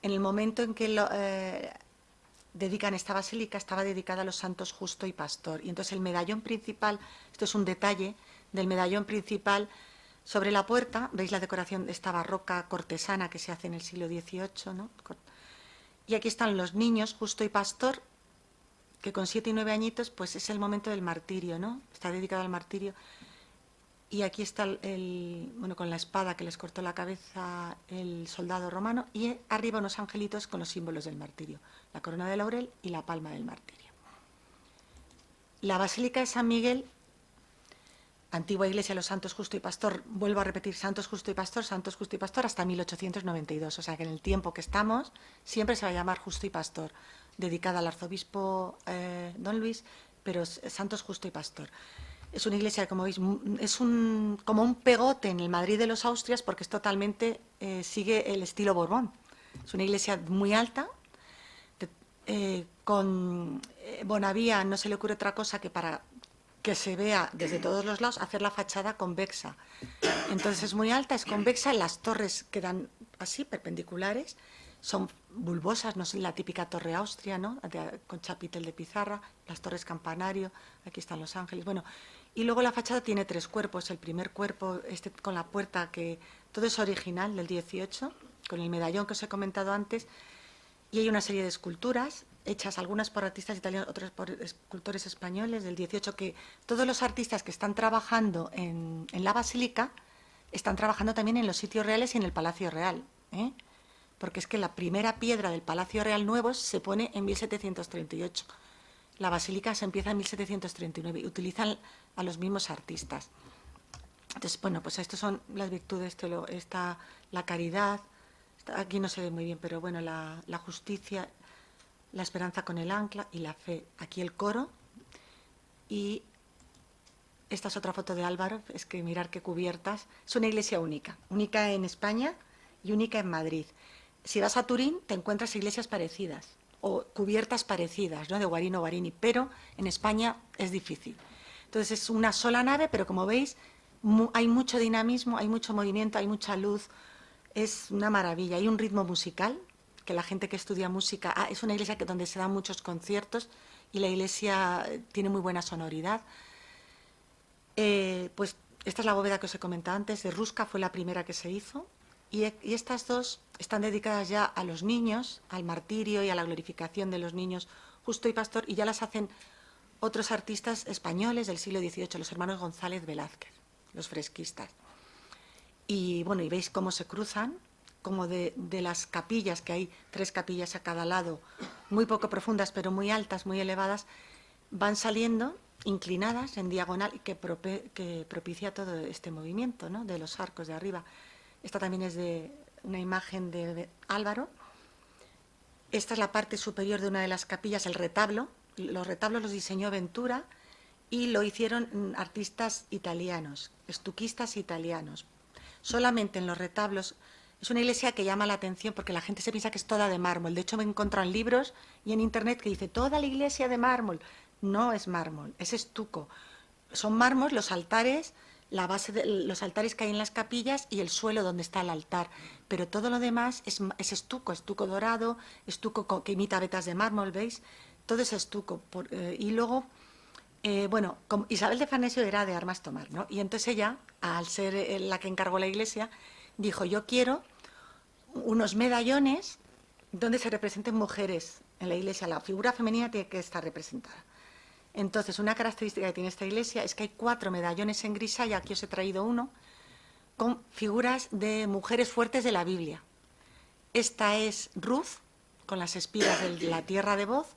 el momento en que dedican esta basílica, estaba dedicada a los santos Justo y Pastor. Y entonces el medallón principal, esto es un detalle del medallón principal, sobre la puerta, veis la decoración de esta barroca cortesana que se hace en el siglo XVIII, ¿no? Y aquí están los niños Justo y Pastor, que con 7 y 9 añitos, pues es el momento del martirio, ¿no? Está dedicado al martirio. Y aquí está bueno, con la espada que les cortó la cabeza el soldado romano, y arriba unos angelitos con los símbolos del martirio, la corona de laurel y la palma del martirio. La Basílica de San Miguel, antigua iglesia de los Santos Justo y Pastor, vuelvo a repetir, Santos Justo y Pastor, hasta 1892, o sea que en el tiempo que estamos siempre se va a llamar Justo y Pastor, dedicada al arzobispo Don Luis, pero Santos Justo y Pastor. Es una iglesia, como veis, es como un pegote en el Madrid de los Austrias, porque es totalmente, sigue el estilo Borbón. Es una iglesia muy alta, con Bonavía no se le ocurre otra cosa que para que se vea desde todos los lados, hacer la fachada convexa. Entonces es muy alta, es convexa, las torres quedan así, perpendiculares, son bulbosas, no son la típica torre austria, ¿no? Con chapitel de pizarra, las torres campanario, aquí están los ángeles, bueno. Y luego la fachada tiene 3 cuerpos, el primer cuerpo con la puerta, que todo es original del 18, con el medallón que os he comentado antes, y hay una serie de esculturas hechas, algunas por artistas italianos, otras por escultores españoles del 18, que todos los artistas que están trabajando en la basílica están trabajando también en los sitios reales y en el Palacio Real, ¿eh? Porque es que la primera piedra del Palacio Real nuevo se pone en 1738. La basílica se empieza en 1739 y utilizan a los mismos artistas. Entonces, bueno, pues estas son las virtudes, la caridad, aquí no se ve muy bien, pero bueno, la justicia, la esperanza con el ancla y la fe. Aquí el coro, y esta es otra foto de Álvaro, es que mirar qué cubiertas. Es una iglesia única, única en España y única en Madrid. Si vas a Turín te encuentras iglesias parecidas o cubiertas parecidas, ¿no? De Guarino Guarini, pero en España es difícil. Entonces es una sola nave, pero como veis hay mucho dinamismo, hay mucho movimiento, hay mucha luz, es una maravilla. Hay un ritmo musical, que la gente que estudia música, es una iglesia donde se dan muchos conciertos y la iglesia tiene muy buena sonoridad. Pues esta es la bóveda que os he comentado antes, de Rusca, fue la primera que se hizo, y estas dos están dedicadas ya a los niños, al martirio y a la glorificación de los niños Justo y Pastor, y ya las hacen otros artistas españoles del siglo XVIII, los hermanos González Velázquez, los fresquistas. Y bueno, y veis cómo se cruzan, como de las capillas, que hay 3 capillas a cada lado, muy poco profundas, pero muy altas, muy elevadas, van saliendo inclinadas en diagonal, que propicia todo este movimiento, ¿no? De los arcos de arriba. Esta también es de una imagen de Álvaro. Esta es la parte superior de una de las capillas, el retablo. Los retablos los diseñó Ventura y lo hicieron artistas italianos, estuquistas italianos. Solamente en los retablos. Es una iglesia que llama la atención porque la gente se piensa que es toda de mármol. De hecho, me he encontrado en libros y en internet que dice toda la iglesia de mármol. No es mármol, es estuco. Son mármol los altares, la base de los altares que hay en las capillas y el suelo donde está el altar. Pero todo lo demás es estuco dorado, estuco que imita vetas de mármol, ¿veis? Todo es estuco. Y luego, bueno, Isabel de Farnesio era de armas tomar, ¿no? Y entonces ella, al ser la que encargó la iglesia, dijo, yo quiero unos medallones donde se representen mujeres en la iglesia. La figura femenina tiene que estar representada. Entonces, una característica que tiene esta iglesia es que hay 4 medallones en grisalla, aquí os he traído uno, con figuras de mujeres fuertes de la Biblia. Esta es Ruth, con las espigas de la tierra de Boz.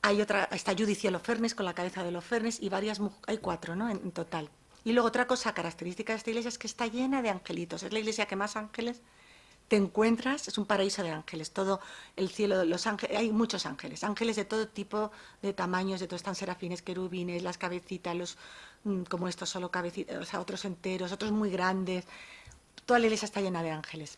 Hay otra, está Judith y Holofernes, con la cabeza de Holofernes, y hay 4, ¿no? En total. Y luego otra cosa característica de esta iglesia es que está llena de angelitos. Es la iglesia que más ángeles te encuentras, es un paraíso de ángeles. Todo el cielo, los ángeles, hay muchos ángeles, ángeles de todo tipo, de tamaños, de todos, están serafines, querubines, las cabecitas, como estos solo cabecitas, o sea, otros enteros, otros muy grandes. Toda la iglesia está llena de ángeles.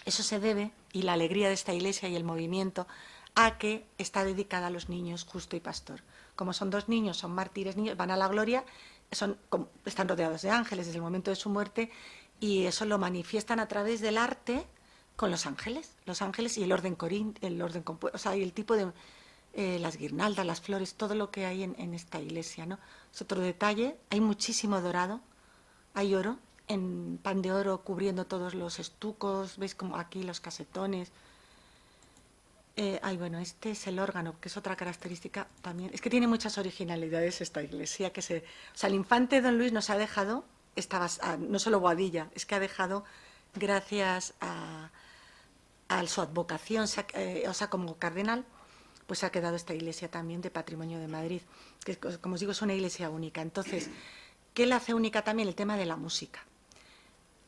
Eso se debe, y la alegría de esta iglesia y el movimiento, a que está dedicada a los niños Justo y Pastor. Como son 2 niños, son mártires, niños, van a la gloria, están rodeados de ángeles desde el momento de su muerte, y eso lo manifiestan a través del arte con los ángeles y el orden compuesto, o sea, y el tipo de las guirnaldas, las flores, todo lo que hay en esta iglesia, ¿no? Es otro detalle. Hay muchísimo dorado, hay oro, en pan de oro cubriendo todos los estucos, veis como aquí los casetones. Bueno, este es el órgano, que es otra característica también. Es que tiene muchas originalidades esta iglesia. O sea, el infante Don Luis nos ha dejado, no solo Boadilla, es que ha dejado, gracias a su advocación, o sea, como cardenal, pues ha quedado esta iglesia también de Patrimonio de Madrid, que como os digo es una iglesia única. Entonces, ¿qué la hace única también? El tema de la música.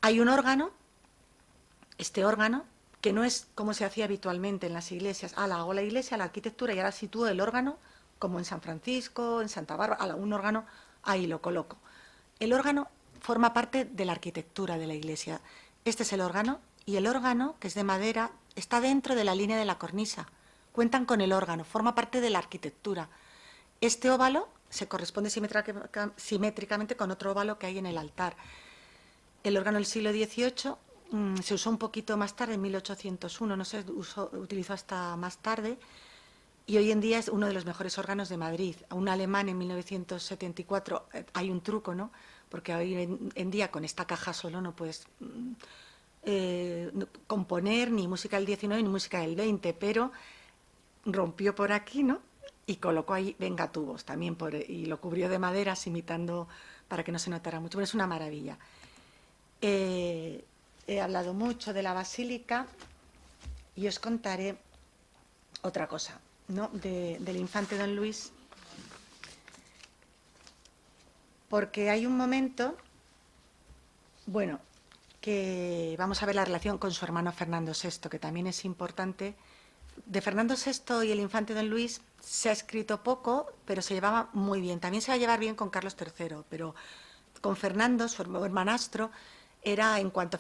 Hay un órgano, este órgano, que no es como se hacía habitualmente en las iglesias. Hago la iglesia, la arquitectura y ahora sitúo el órgano, como en San Francisco, en Santa Bárbara, un órgano, ahí lo coloco. El órgano forma parte de la arquitectura de la iglesia. Este es el órgano, y el órgano, que es de madera, está dentro de la línea de la cornisa. Cuentan con el órgano, forma parte de la arquitectura. Este óvalo se corresponde simétricamente con otro óvalo que hay en el altar. El órgano del siglo XVIII se usó un poquito más tarde, en 1801, no se utilizó hasta más tarde, y hoy en día es uno de los mejores órganos de Madrid. A un alemán en 1974 hay un truco, ¿no? Porque hoy en día con esta caja solo no puedes componer ni música del 19 ni música del 20, pero rompió por aquí, ¿no? Y colocó ahí vengatubos también, y lo cubrió de maderas imitando para que no se notara mucho. Pero es una maravilla. He hablado mucho de la basílica y os contaré otra cosa, ¿no? Del infante Don Luis, porque hay un momento, bueno, que vamos a ver la relación con su hermano Fernando VI, que también es importante. De Fernando VI y el infante Don Luis se ha escrito poco, pero se llevaba muy bien. También se va a llevar bien con Carlos III, pero con Fernando, su hermanastro, era en cuanto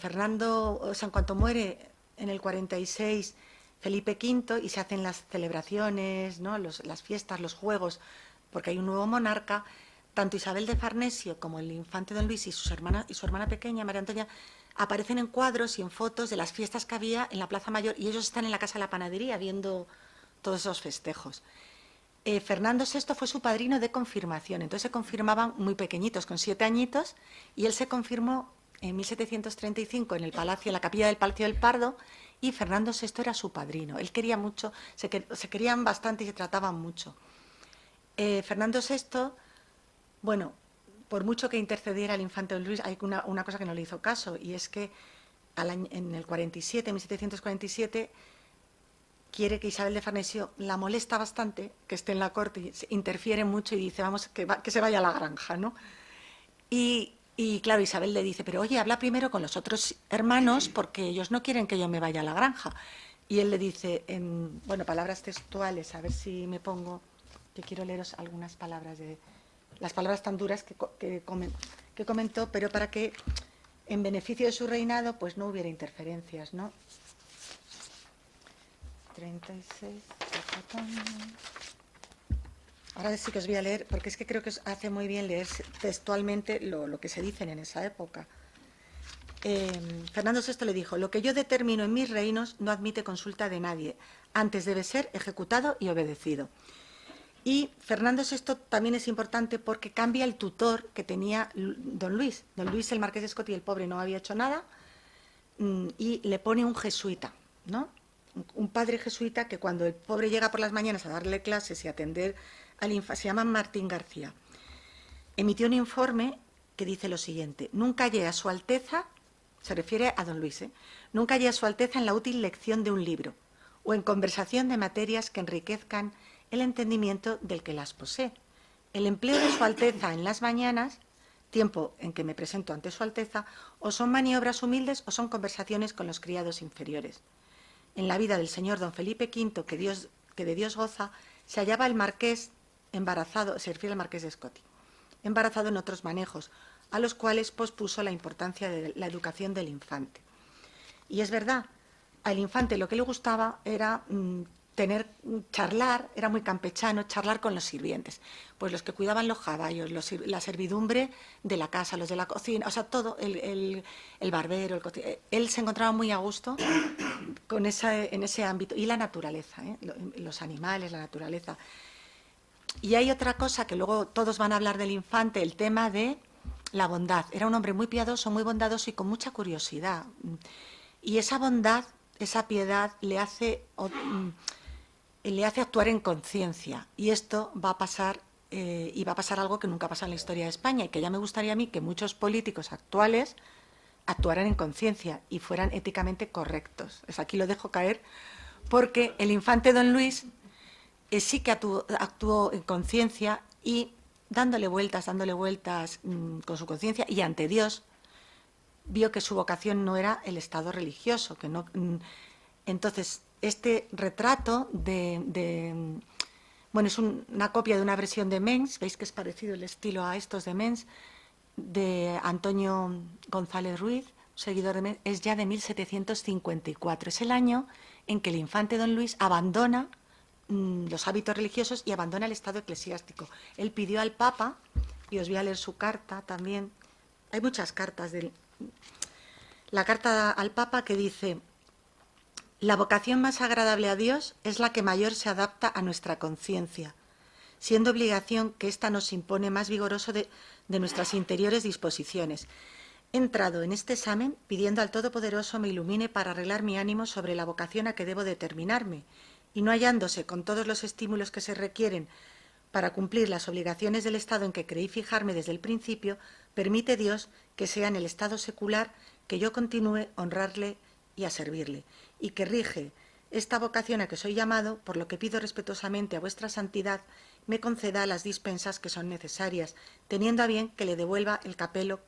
muere en el 46 Felipe V y se hacen las celebraciones, ¿no? Las fiestas, los juegos, porque hay un nuevo monarca, tanto Isabel de Farnesio como el infante Don Luis y su hermana pequeña, María Antonia, aparecen en cuadros y en fotos de las fiestas que había en la Plaza Mayor y ellos están en la Casa de la Panadería viendo todos esos festejos. Fernando VI fue su padrino de confirmación, entonces se confirmaban muy pequeñitos, con 7 añitos, y él se confirmó en 1735 en el palacio, en la capilla del Palacio del Pardo, y Fernando VI era su padrino. Él quería mucho, se querían bastante y se trataban mucho. Fernando VI, bueno, por mucho que intercediera el infante Don Luis, hay una cosa que no le hizo caso, y es que en el 47, 1747, quiere que Isabel de Farnesio la molesta bastante, que esté en la corte, interfiere mucho y dice, vamos, que se vaya a la granja, ¿no? Y claro, Isabel le dice, pero oye, habla primero con los otros hermanos porque ellos no quieren que yo me vaya a la granja. Y él le dice, bueno, palabras textuales, a ver si me pongo, que quiero leeros algunas palabras las palabras tan duras que comentó, pero para que en beneficio de su reinado pues no hubiera interferencias, ¿no? 36. Ahora sí que os voy a leer, porque es que creo que os hace muy bien leer textualmente lo que se dicen en esa época. Fernando VI le dijo, lo que yo determino en mis reinos no admite consulta de nadie, antes debe ser ejecutado y obedecido. Y Fernando VI también es importante porque cambia el tutor que tenía Don Luis. Don Luis, el marqués de Escoti, el pobre, no había hecho nada, y le pone un jesuita, ¿no? Un padre jesuita que cuando el pobre llega por las mañanas a darle clases y atender al infante, se llama Martín García, emitió un informe que dice lo siguiente, nunca hallé a su Alteza, se refiere a Don Luis, nunca hallé a su Alteza en la útil lección de un libro o en conversación de materias que enriquezcan el entendimiento del que las posee. El empleo de su Alteza en las mañanas, tiempo en que me presento ante su Alteza, o son maniobras humildes o son conversaciones con los criados inferiores. En la vida del señor don Felipe V, que de Dios goza, se hallaba el marqués embarazado, se refiere al marqués de Escoti, embarazado en otros manejos, a los cuales pospuso la importancia de la educación del infante. Y es verdad, al infante lo que le gustaba era charlar, era muy campechano, charlar con los sirvientes, pues los que cuidaban los caballos, la servidumbre de la casa, los de la cocina, o sea, todo, el barbero, el cocinero. Él se encontraba muy a gusto en ese ámbito. Y la naturaleza, los animales, la naturaleza. Y hay otra cosa que luego todos van a hablar del infante, el tema de la bondad. Era un hombre muy piadoso, muy bondadoso y con mucha curiosidad. Y esa bondad, esa piedad le hace actuar en conciencia. Y esto va a pasar, y va a pasar algo que nunca ha pasado en la historia de España y que ya me gustaría a mí que muchos políticos actuales actuaran en conciencia y fueran éticamente correctos. Aquí lo dejo caer, porque el infante don Luis sí que actuó en conciencia y dándole vueltas con su conciencia y ante Dios, vio que su vocación no era el estado religioso, que no. Entonces, este retrato bueno, es una copia de una versión de Mengs, veis que es parecido el estilo a estos de Mengs, de Antonio González Ruiz, seguidor de Mengs, es ya de 1754. Es el año en que el infante don Luis abandona los hábitos religiosos y abandona el estado eclesiástico. Él pidió al Papa, y os voy a leer su carta también, hay muchas cartas la carta al Papa que dice: la vocación más agradable a Dios es la que mayor se adapta a nuestra conciencia, siendo obligación que ésta nos impone más vigoroso de nuestras interiores disposiciones. He entrado en este examen pidiendo al Todopoderoso me ilumine para arreglar mi ánimo sobre la vocación a que debo determinarme, y no hallándose con todos los estímulos que se requieren para cumplir las obligaciones del estado en que creí fijarme desde el principio, permite Dios que sea en el estado secular que yo continúe a honrarle y a servirle, y que rige esta vocación a que soy llamado, por lo que pido respetuosamente a vuestra santidad, me conceda las dispensas que son necesarias, teniendo a bien que le devuelva el capelo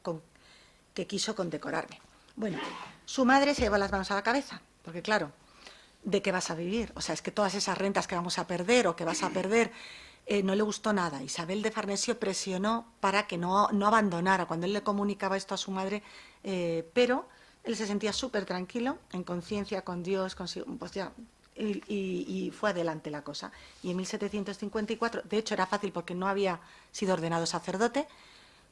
que quiso condecorarme. Bueno, su madre se lleva las manos a la cabeza, porque claro, ¿de qué vas a vivir? O sea, es que todas esas rentas que vamos a perder o que vas a perder, no le gustó nada. Isabel de Farnesio presionó para que no abandonara cuando él le comunicaba esto a su madre, pero él se sentía súper tranquilo, en conciencia con Dios, pues ya, y fue adelante la cosa. Y en 1754, de hecho era fácil porque no había sido ordenado sacerdote,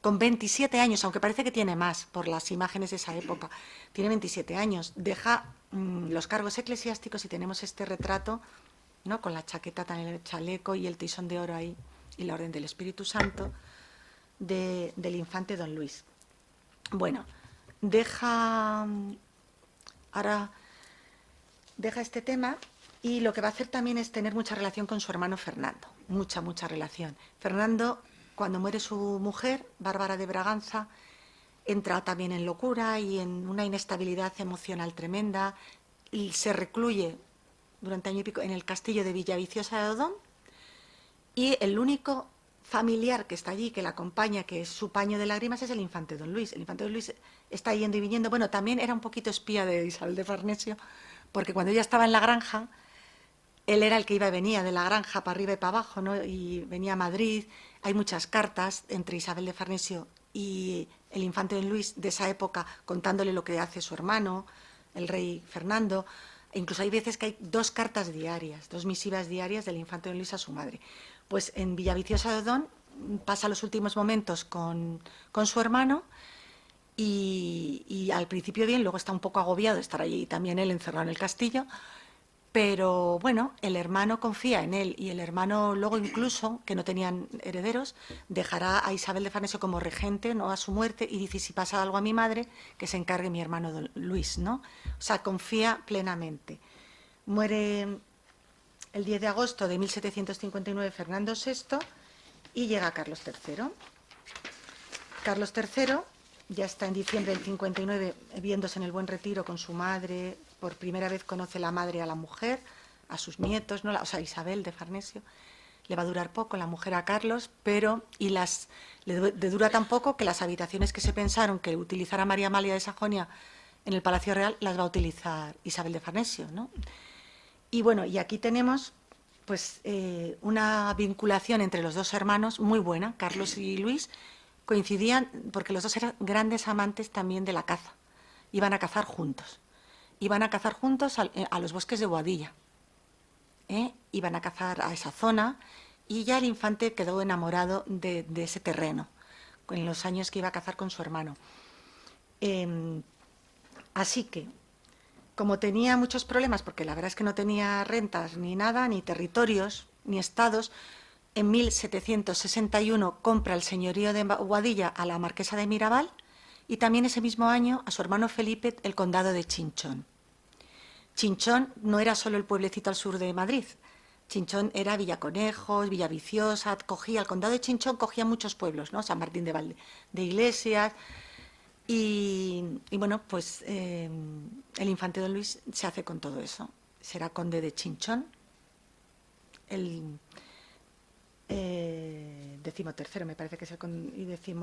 con 27 años, aunque parece que tiene más por las imágenes de esa época, tiene 27 años, deja los cargos eclesiásticos y tenemos este retrato, ¿no?, con la chaqueta, también el chaleco y el tisón de oro ahí, y la Orden del Espíritu Santo del infante don Luis. Bueno, ahora deja este tema y lo que va a hacer también es tener mucha relación con su hermano Fernando, mucha relación. Fernando, cuando muere su mujer, Bárbara de Braganza, entra también en locura y en una inestabilidad emocional tremenda y se recluye durante año y pico en el castillo de Villaviciosa de Odón, y el único familiar que está allí, que la acompaña, que es su paño de lágrimas, es el infante don Luis. El infante don Luis está yendo y viniendo. Bueno, también era un poquito espía de Isabel de Farnesio, porque cuando ella estaba en la granja, él era el que iba y venía de la granja para arriba y para abajo, ¿no? Y venía a Madrid. Hay muchas cartas entre Isabel de Farnesio y el infante don Luis de esa época, contándole lo que hace su hermano, el rey Fernando. E incluso hay veces que hay 2 cartas diarias, 2 misivas diarias del infante don Luis a su madre. Pues en Villaviciosa de Odón pasa los últimos momentos con su hermano y al principio bien, luego está un poco agobiado de estar allí también él encerrado en el castillo, pero bueno, el hermano confía en él y el hermano luego incluso, que no tenían herederos, dejará a Isabel de Farnesio como regente, ¿no?, a su muerte, y dice: si pasa algo a mi madre, que se encargue mi hermano don Luis, ¿no? O sea, confía plenamente. Muere el 10 de agosto de 1759 Fernando VI y llega Carlos III. Carlos III ya está en diciembre del 59 viéndose en el Buen Retiro con su madre. Por primera vez conoce la madre a la mujer, a sus nietos, ¿no? O sea, Isabel de Farnesio. Le va a durar poco la mujer a Carlos, pero le dura tan poco que las habitaciones que se pensaron que utilizara María Amalia de Sajonia en el Palacio Real las va a utilizar Isabel de Farnesio, ¿no? Y bueno, y aquí tenemos pues una vinculación entre los dos hermanos muy buena. Carlos y Luis coincidían porque los dos eran grandes amantes también de la caza. Iban a cazar juntos. Iban a cazar juntos a los bosques de Boadilla. Iban a cazar a esa zona y ya el infante quedó enamorado de ese terreno en los años que iba a cazar con su hermano. Así que como tenía muchos problemas, porque la verdad es que no tenía rentas ni nada, ni territorios, ni estados, en 1761 compra el señorío de Boadilla a la marquesa de Mirabal y también ese mismo año a su hermano Felipe el condado de Chinchón. Chinchón no era solo el pueblecito al sur de Madrid. Chinchón era Villaconejos, Villaviciosa, el condado de Chinchón cogía muchos pueblos, ¿no? San Martín de Iglesias. Y bueno, pues el infante don Luis se hace con todo eso. Será conde de Chinchón, el 13º, me parece que es y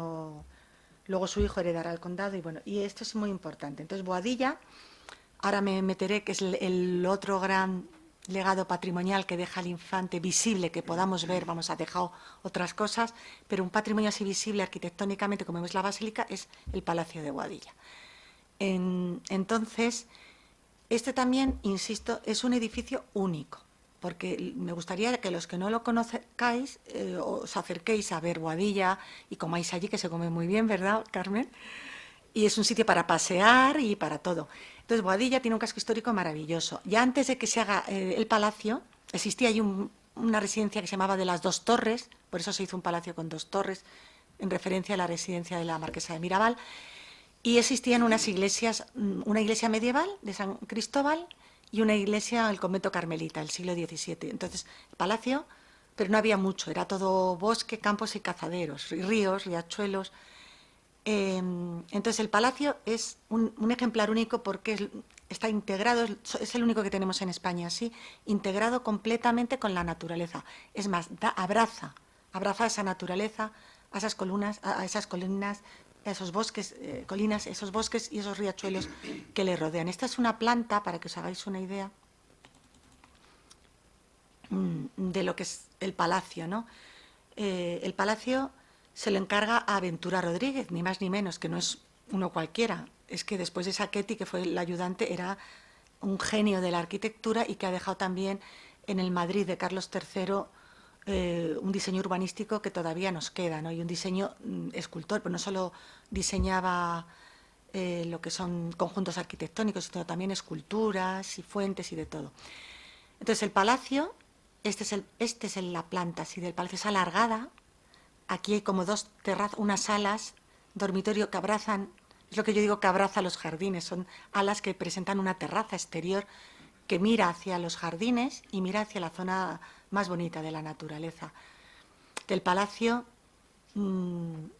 luego su hijo heredará el condado. Y bueno, y esto es muy importante. Entonces, Boadilla, ahora me meteré, que es el otro gran legado patrimonial que deja el infante, visible, que podamos ver, vamos, ha dejado otras cosas, pero un patrimonio así visible arquitectónicamente, como vemos la basílica, es el Palacio de Boadilla. Entonces, este también, insisto, es un edificio único, porque me gustaría que los que no lo conozcáis os acerquéis a ver Boadilla y comáis allí, que se come muy bien, ¿verdad, Carmen? Y es un sitio para pasear y para todo. Entonces, Boadilla tiene un casco histórico maravilloso. Ya antes de que se haga el palacio, existía allí una residencia que se llamaba de las Dos Torres, por eso se hizo un palacio con 2 torres, en referencia a la residencia de la marquesa de Mirabal, y existían unas iglesias, una iglesia medieval de San Cristóbal y una iglesia, el convento carmelita, del siglo XVII. Entonces, el palacio, pero no había mucho, era todo bosque, campos y cazaderos, ríos, riachuelos. Entonces el palacio es un ejemplar único porque está integrado, es el único que tenemos en España así, integrado completamente con la naturaleza. Es más, abraza a esa naturaleza, a esas colinas, a esos bosques, esos bosques y esos riachuelos que le rodean. Esta es una planta, para que os hagáis una idea de lo que es el palacio, ¿no? El palacio se lo encarga a Ventura Rodríguez, ni más ni menos, que no es uno cualquiera. Es que después de Sacchetti, que fue el ayudante, era un genio de la arquitectura y que ha dejado también en el Madrid de Carlos III un diseño urbanístico que todavía nos queda, ¿no? Y un diseño escultor, pero no solo diseñaba lo que son conjuntos arquitectónicos, sino también esculturas y fuentes y de todo. Entonces el palacio, esta es la planta así del palacio, es alargada. Aquí hay como 2 terrazas, unas alas, dormitorio que abrazan, es lo que yo digo que abraza los jardines, son alas que presentan una terraza exterior que mira hacia los jardines y mira hacia la zona más bonita de la naturaleza. Del palacio, voy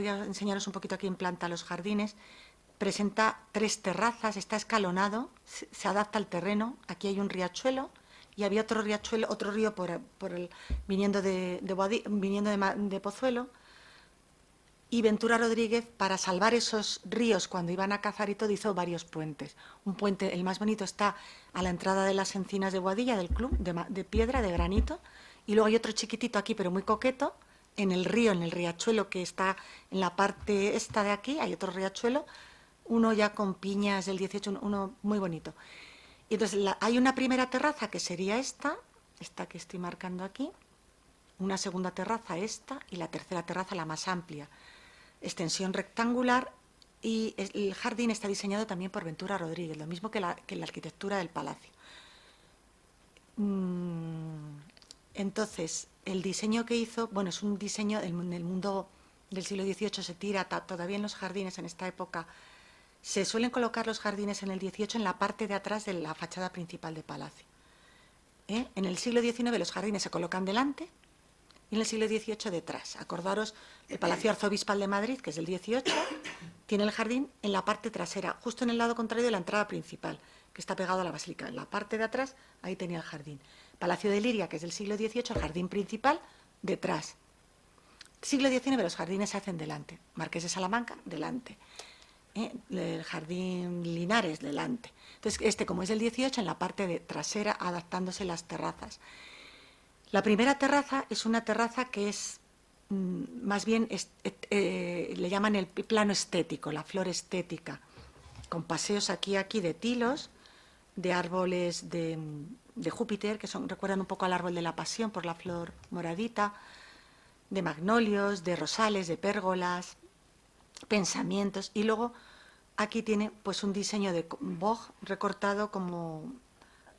a enseñaros un poquito aquí en planta los jardines, presenta 3 terrazas, está escalonado, se adapta al terreno, aquí hay un riachuelo, y había otro riachuelo, otro río viniendo de Pozuelo, y Ventura Rodríguez, para salvar esos ríos cuando iban a cazar y todo, hizo varios puentes. Un puente, el más bonito, está a la entrada de las encinas de Boadilla, del club, de piedra, de granito, y luego hay otro chiquitito aquí, pero muy coqueto, en el río, en el riachuelo que está en la parte esta de aquí, hay otro riachuelo, uno ya con piñas del 18, uno muy bonito. Y entonces hay una primera terraza que sería esta que estoy marcando aquí, una segunda terraza esta y la tercera terraza la más amplia. Extensión rectangular y el jardín está diseñado también por Ventura Rodríguez, lo mismo que la arquitectura del palacio. Entonces, el diseño que hizo, bueno, es un diseño en el mundo del siglo XVIII, se tira todavía en los jardines en esta época. Se suelen colocar los jardines en el XVIII en la parte de atrás de la fachada principal del palacio. En el siglo XIX los jardines se colocan delante y en el siglo XVIII detrás. Acordaros, el Palacio Arzobispal de Madrid, que es del XVIII, tiene el jardín en la parte trasera, justo en el lado contrario de la entrada principal, que está pegado a la basílica. En la parte de atrás, ahí tenía el jardín. Palacio de Liria, que es del siglo XVIII, el jardín principal, detrás. Siglo XIX los jardines se hacen delante. Marqués de Salamanca, delante. El jardín Linares delante. Entonces, como es del 18, en la parte de trasera, adaptándose las terrazas. La primera terraza es una terraza que es más bien, le llaman el plano estético, la flor estética, con paseos aquí de tilos, de árboles de Júpiter, que recuerdan un poco al árbol de la Pasión por la flor moradita, de magnolios, de rosales, de pérgolas, pensamientos, y luego aquí tiene pues un diseño de boj recortado como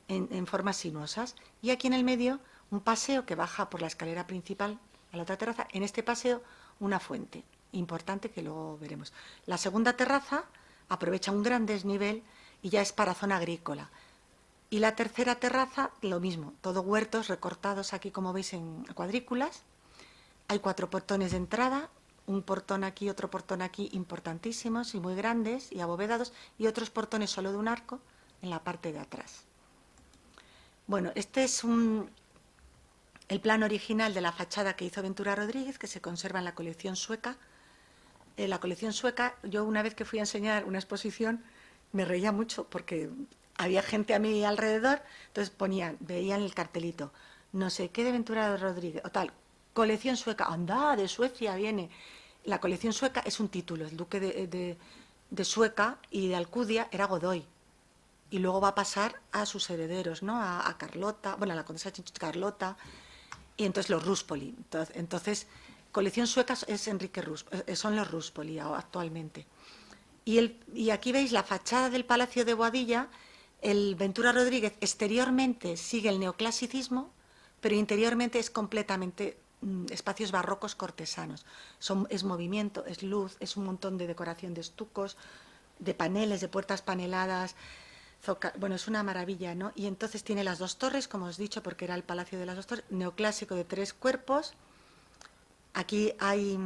en formas sinuosas. Y aquí en el medio un paseo que baja por la escalera principal a la otra terraza. En este paseo una fuente importante que luego veremos. La segunda terraza aprovecha un gran desnivel y ya es para zona agrícola. Y la tercera terraza, lo mismo, todo huertos recortados aquí, como veis, en cuadrículas. Hay 4 portones de entrada, un portón aquí, otro portón aquí, importantísimos y muy grandes y abovedados, y otros portones solo de un arco en la parte de atrás. Bueno, este es el plano original de la fachada que hizo Ventura Rodríguez, que se conserva en la colección sueca. La colección sueca, yo una vez que fui a enseñar una exposición, me reía mucho porque había gente a mi alrededor, entonces veían el cartelito, no sé qué de Ventura Rodríguez, o tal, colección sueca, anda, de Suecia viene. La colección sueca es un título, el duque de Sueca y de Alcudia era Godoy, y luego va a pasar a sus herederos, ¿no? A Carlota, bueno, a la condesa Carlota, y entonces los Ruspoli. Entonces, colección sueca es Enrique son los Ruspoli actualmente. Y aquí veis la fachada del Palacio de Boadilla. El Ventura Rodríguez exteriormente sigue el neoclasicismo, pero interiormente es completamente espacios barrocos cortesanos. Es movimiento, es luz, es un montón de decoración de estucos, de paneles, de puertas paneladas. Bueno, es una maravilla, ¿no? Y entonces tiene las 2 torres, como os he dicho, porque era el Palacio de las 2 torres, neoclásico de 3 cuerpos. Aquí hay...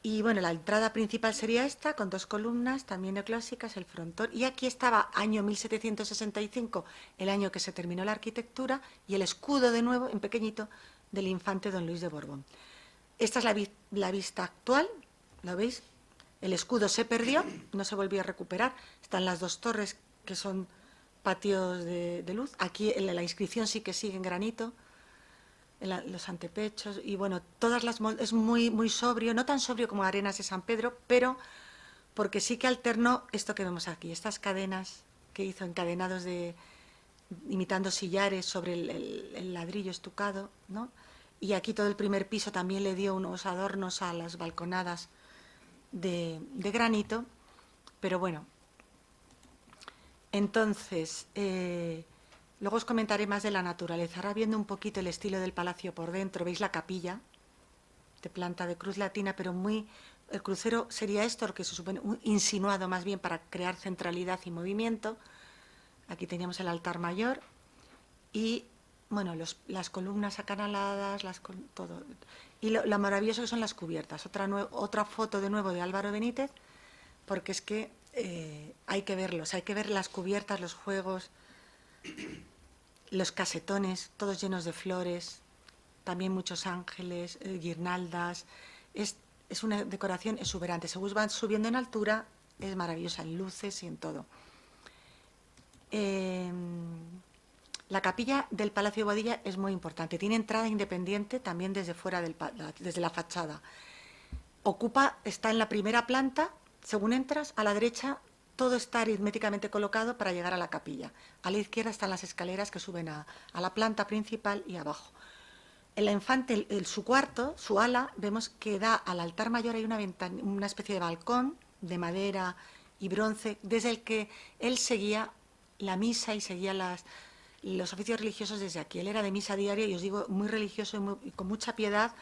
Y bueno, la entrada principal sería esta, con 2 columnas, también neoclásicas, el frontón. Y aquí estaba año 1765, el año que se terminó la arquitectura, y el escudo de nuevo, en pequeñito, del infante don Luis de Borbón. Esta es la vista actual, ¿lo veis? El escudo se perdió, no se volvió a recuperar. Están las 2 torres, que son patios de luz. Aquí la inscripción sí que sigue en granito. Los antepechos y bueno, es muy, muy sobrio, no tan sobrio como Arenas de San Pedro, pero porque sí que alternó esto que vemos aquí, estas cadenas que hizo encadenados imitando sillares sobre el ladrillo estucado, ¿no? Y aquí todo el primer piso también le dio unos adornos a las balconadas de granito, pero bueno. Entonces, luego os comentaré más de la naturaleza. Ahora viendo un poquito el estilo del palacio por dentro, veis la capilla de planta de cruz latina, pero el crucero sería esto, lo que se supone, insinuado más bien para crear centralidad y movimiento. Aquí teníamos el altar mayor y, bueno, las columnas acanaladas, todo. Y lo maravilloso que son las cubiertas. Otra foto de nuevo de Álvaro Benítez, porque es que hay que verlos, hay que ver las cubiertas, los juegos, los casetones, todos llenos de flores, también muchos ángeles, guirnaldas. Es una decoración exuberante. Según van subiendo en altura, es maravillosa en luces y en todo. La capilla del Palacio de Boadilla es muy importante. Tiene entrada independiente también desde fuera, desde la fachada. Está en la primera planta. Según entras, a la derecha todo está aritméticamente colocado para llegar a la capilla. A la izquierda están las escaleras que suben a la planta principal y abajo. En la infante, su cuarto, su ala, vemos que da al altar mayor, hay una especie de balcón de madera y bronce, desde el que él seguía la misa y seguía los oficios religiosos desde aquí. Él era de misa diaria y os digo, muy religioso y con mucha piedad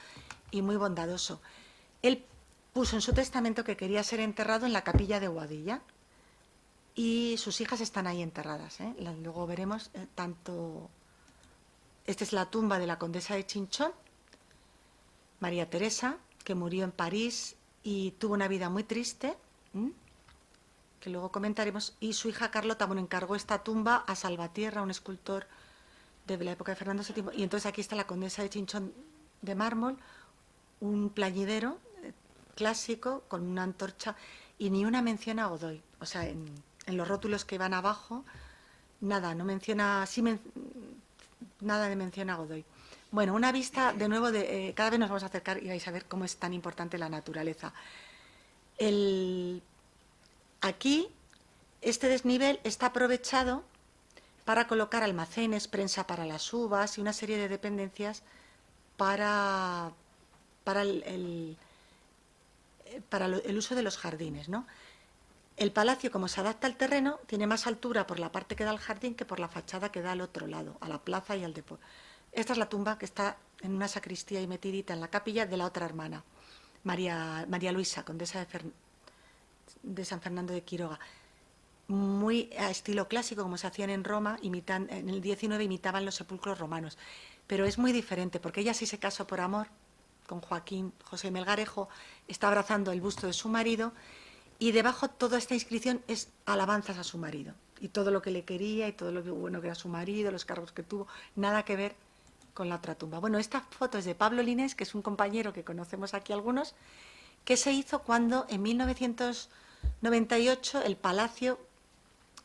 y muy bondadoso. Él puso en su testamento que quería ser enterrado en la capilla de Boadilla y sus hijas están ahí enterradas, ¿eh? Luego veremos tanto... Esta es la tumba de la condesa de Chinchón, María Teresa, que murió en París y tuvo una vida muy triste, que luego comentaremos, y su hija Carlota, bueno, encargó esta tumba a Salvatierra, un escultor de la época de Fernando VII, y entonces aquí está la condesa de Chinchón de mármol, un plañidero clásico con una antorcha, y ni una mención a Godoy, o sea, en los rótulos que van abajo, nada, no menciona, nada de mención a Godoy. Bueno, una vista de nuevo cada vez nos vamos a acercar y vais a ver cómo es tan importante la naturaleza. Aquí, este desnivel está aprovechado para colocar almacenes, prensa para las uvas y una serie de dependencias para para el uso de los jardines, ¿no? El palacio, como se adapta al terreno, tiene más altura por la parte que da al jardín que por la fachada que da al otro lado, a la plaza y al depósito. Esta es la tumba que está en una sacristía y metidita en la capilla de la otra hermana, María Luisa, condesa de San Fernando de Quiroga. Muy a estilo clásico, como se hacían en Roma, en el 19 imitaban los sepulcros romanos. Pero es muy diferente, porque ella sí se casó por amor con Joaquín José Melgarejo, está abrazando el busto de su marido, y debajo toda esta inscripción es alabanzas a su marido, y todo lo que le quería, y todo lo bueno que era su marido, los cargos que tuvo, nada que ver con la otra tumba. Bueno, esta foto es de Pablo Linés, que es un compañero que conocemos aquí algunos, que se hizo cuando en 1998 el palacio,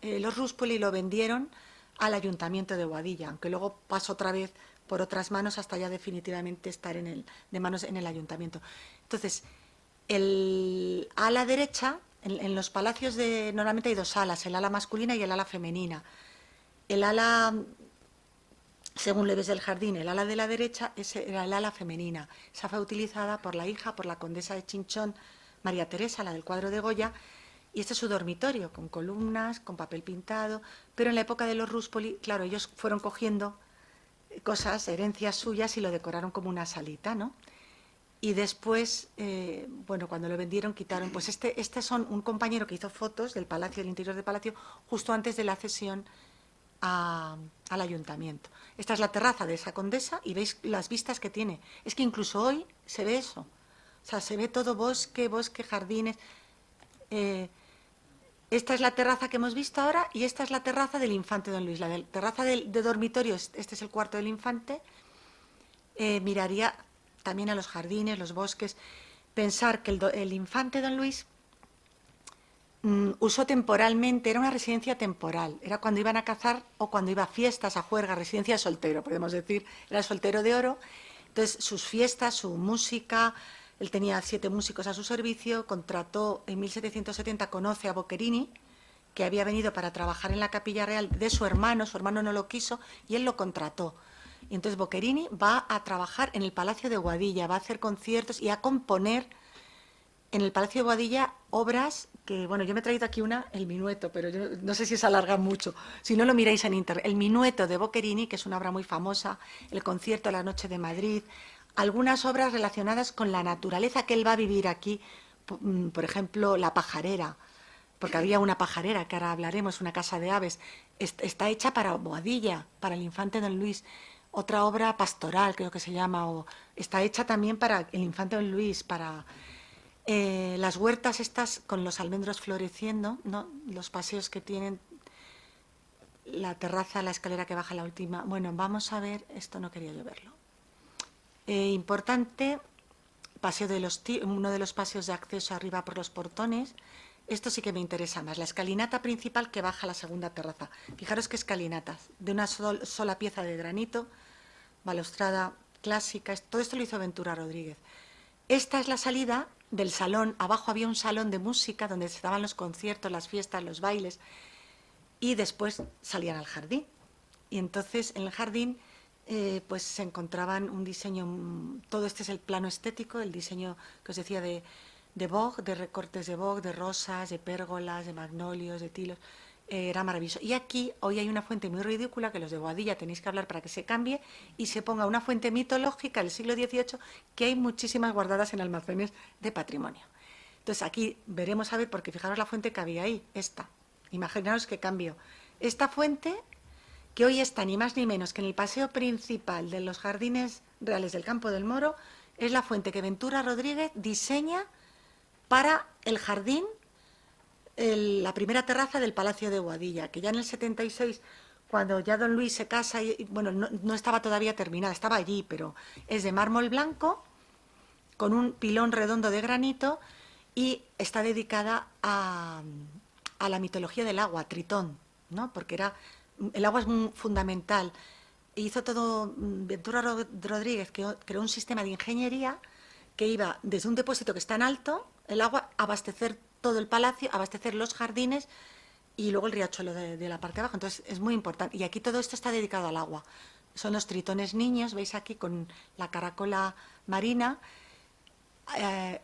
los Ruspoli lo vendieron al Ayuntamiento de Boadilla, aunque luego pasó otra vez por otras manos hasta ya definitivamente estar de manos en el Ayuntamiento. Entonces, a la derecha, en los palacios normalmente hay dos alas, el ala masculina y el ala femenina. El ala, según le ves del jardín, el ala de la derecha era el ala femenina. Esa fue utilizada por la hija, por la condesa de Chinchón, María Teresa, la del cuadro de Goya, y este es su dormitorio, con columnas, con papel pintado, pero en la época de los Ruspoli, claro, ellos fueron cogiendo cosas, herencias suyas, y lo decoraron como una salita, ¿no? Y después, bueno, cuando lo vendieron, quitaron, pues este son un compañero que hizo fotos del palacio, del interior del palacio, justo antes de la cesión al ayuntamiento. Esta es la terraza de esa condesa y veis las vistas que tiene. Es que incluso hoy se ve eso. O sea, se ve todo bosque, jardines. Esta es la terraza que hemos visto ahora y esta es la terraza del infante Don Luis. La terraza de dormitorio, este es el cuarto del infante, miraría también a los jardines, los bosques. Pensar que el infante Don Luis usó temporalmente, era una residencia temporal, era cuando iban a cazar o cuando iba a fiestas, a juerga, residencia de soltero, podemos decir, era el soltero de oro. Entonces, sus fiestas, su música, él tenía 7 músicos a su servicio, contrató en 1770, conoce a Boccherini, que había venido para trabajar en la Capilla Real de su hermano no lo quiso y él lo contrató. Y entonces Boccherini va a trabajar en el Palacio de Boadilla, va a hacer conciertos y a componer en el Palacio de Boadilla obras que, bueno, yo me he traído aquí una, el Minueto, pero yo no sé si se alarga mucho, si no lo miráis en internet. El Minueto de Boccherini, que es una obra muy famosa, el concierto de la Noche de Madrid, algunas obras relacionadas con la naturaleza que él va a vivir aquí, por ejemplo, La Pajarera, porque había una pajarera, que ahora hablaremos, una casa de aves, está hecha para Boadilla, para el infante Don Luis. Otra obra pastoral, creo que se llama, o está hecha también para el infante Don Luis, para las huertas estas con los almendros floreciendo, ¿no? Los paseos que tienen, la terraza, la escalera que baja la última. Bueno, vamos a ver, esto no quería yo verlo. Importante, uno de los paseos de acceso arriba por los portones. Esto sí que me interesa más, la escalinata principal que baja a la segunda terraza. Fijaros qué escalinatas, de una sola pieza de granito, balaustrada clásica, todo esto lo hizo Ventura Rodríguez. Esta es la salida del salón, abajo había un salón de música donde se daban los conciertos, las fiestas, los bailes, y después salían al jardín. Y entonces en el jardín pues se encontraban un diseño, todo este es el plano estético, el diseño que os decía de boj, de recortes de boj, de rosas, de pérgolas, de magnolios, de tilos, era maravilloso. Y aquí hoy hay una fuente muy ridícula que los de Boadilla tenéis que hablar para que se cambie y se ponga una fuente mitológica del siglo XVIII que hay muchísimas guardadas en almacenes de patrimonio. Entonces aquí veremos a ver, porque fijaros la fuente que había ahí, esta. Imaginaos qué cambio. Esta fuente, que hoy está ni más ni menos que en el paseo principal de los jardines reales del Campo del Moro, es la fuente que Ventura Rodríguez diseña para el jardín, la primera terraza del Palacio de Boadilla, que ya en el 76, cuando ya Don Luis se casa, bueno, no estaba todavía terminada, estaba allí, pero es de mármol blanco, con un pilón redondo de granito, y está dedicada a la mitología del agua, a Tritón, ¿no? Porque el agua es muy fundamental. Hizo todo, Ventura Rodríguez creó un sistema de ingeniería que iba desde un depósito que está en alto, el agua, abastecer todo el palacio, abastecer los jardines y luego el riachuelo de la parte de abajo. Entonces es muy importante. Y aquí todo esto está dedicado al agua. Son los tritones niños, veis aquí con la caracola marina.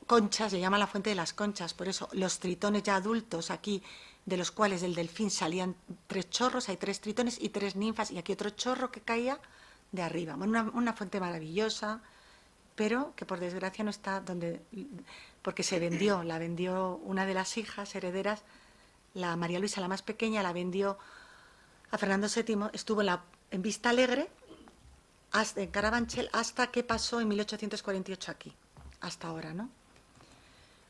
conchas, se llama la fuente de las conchas, por eso los tritones ya adultos aquí, de los cuales del delfín salían 3 chorros, hay 3 tritones y 3 ninfas, y aquí otro chorro que caía de arriba. Bueno, una fuente maravillosa, pero que por desgracia no está donde, porque se vendió, la vendió una de las hijas herederas, la María Luisa, la más pequeña, la vendió a Fernando VII, estuvo en Vista Alegre, en Carabanchel, hasta que pasó en 1848 aquí, hasta ahora, ¿no?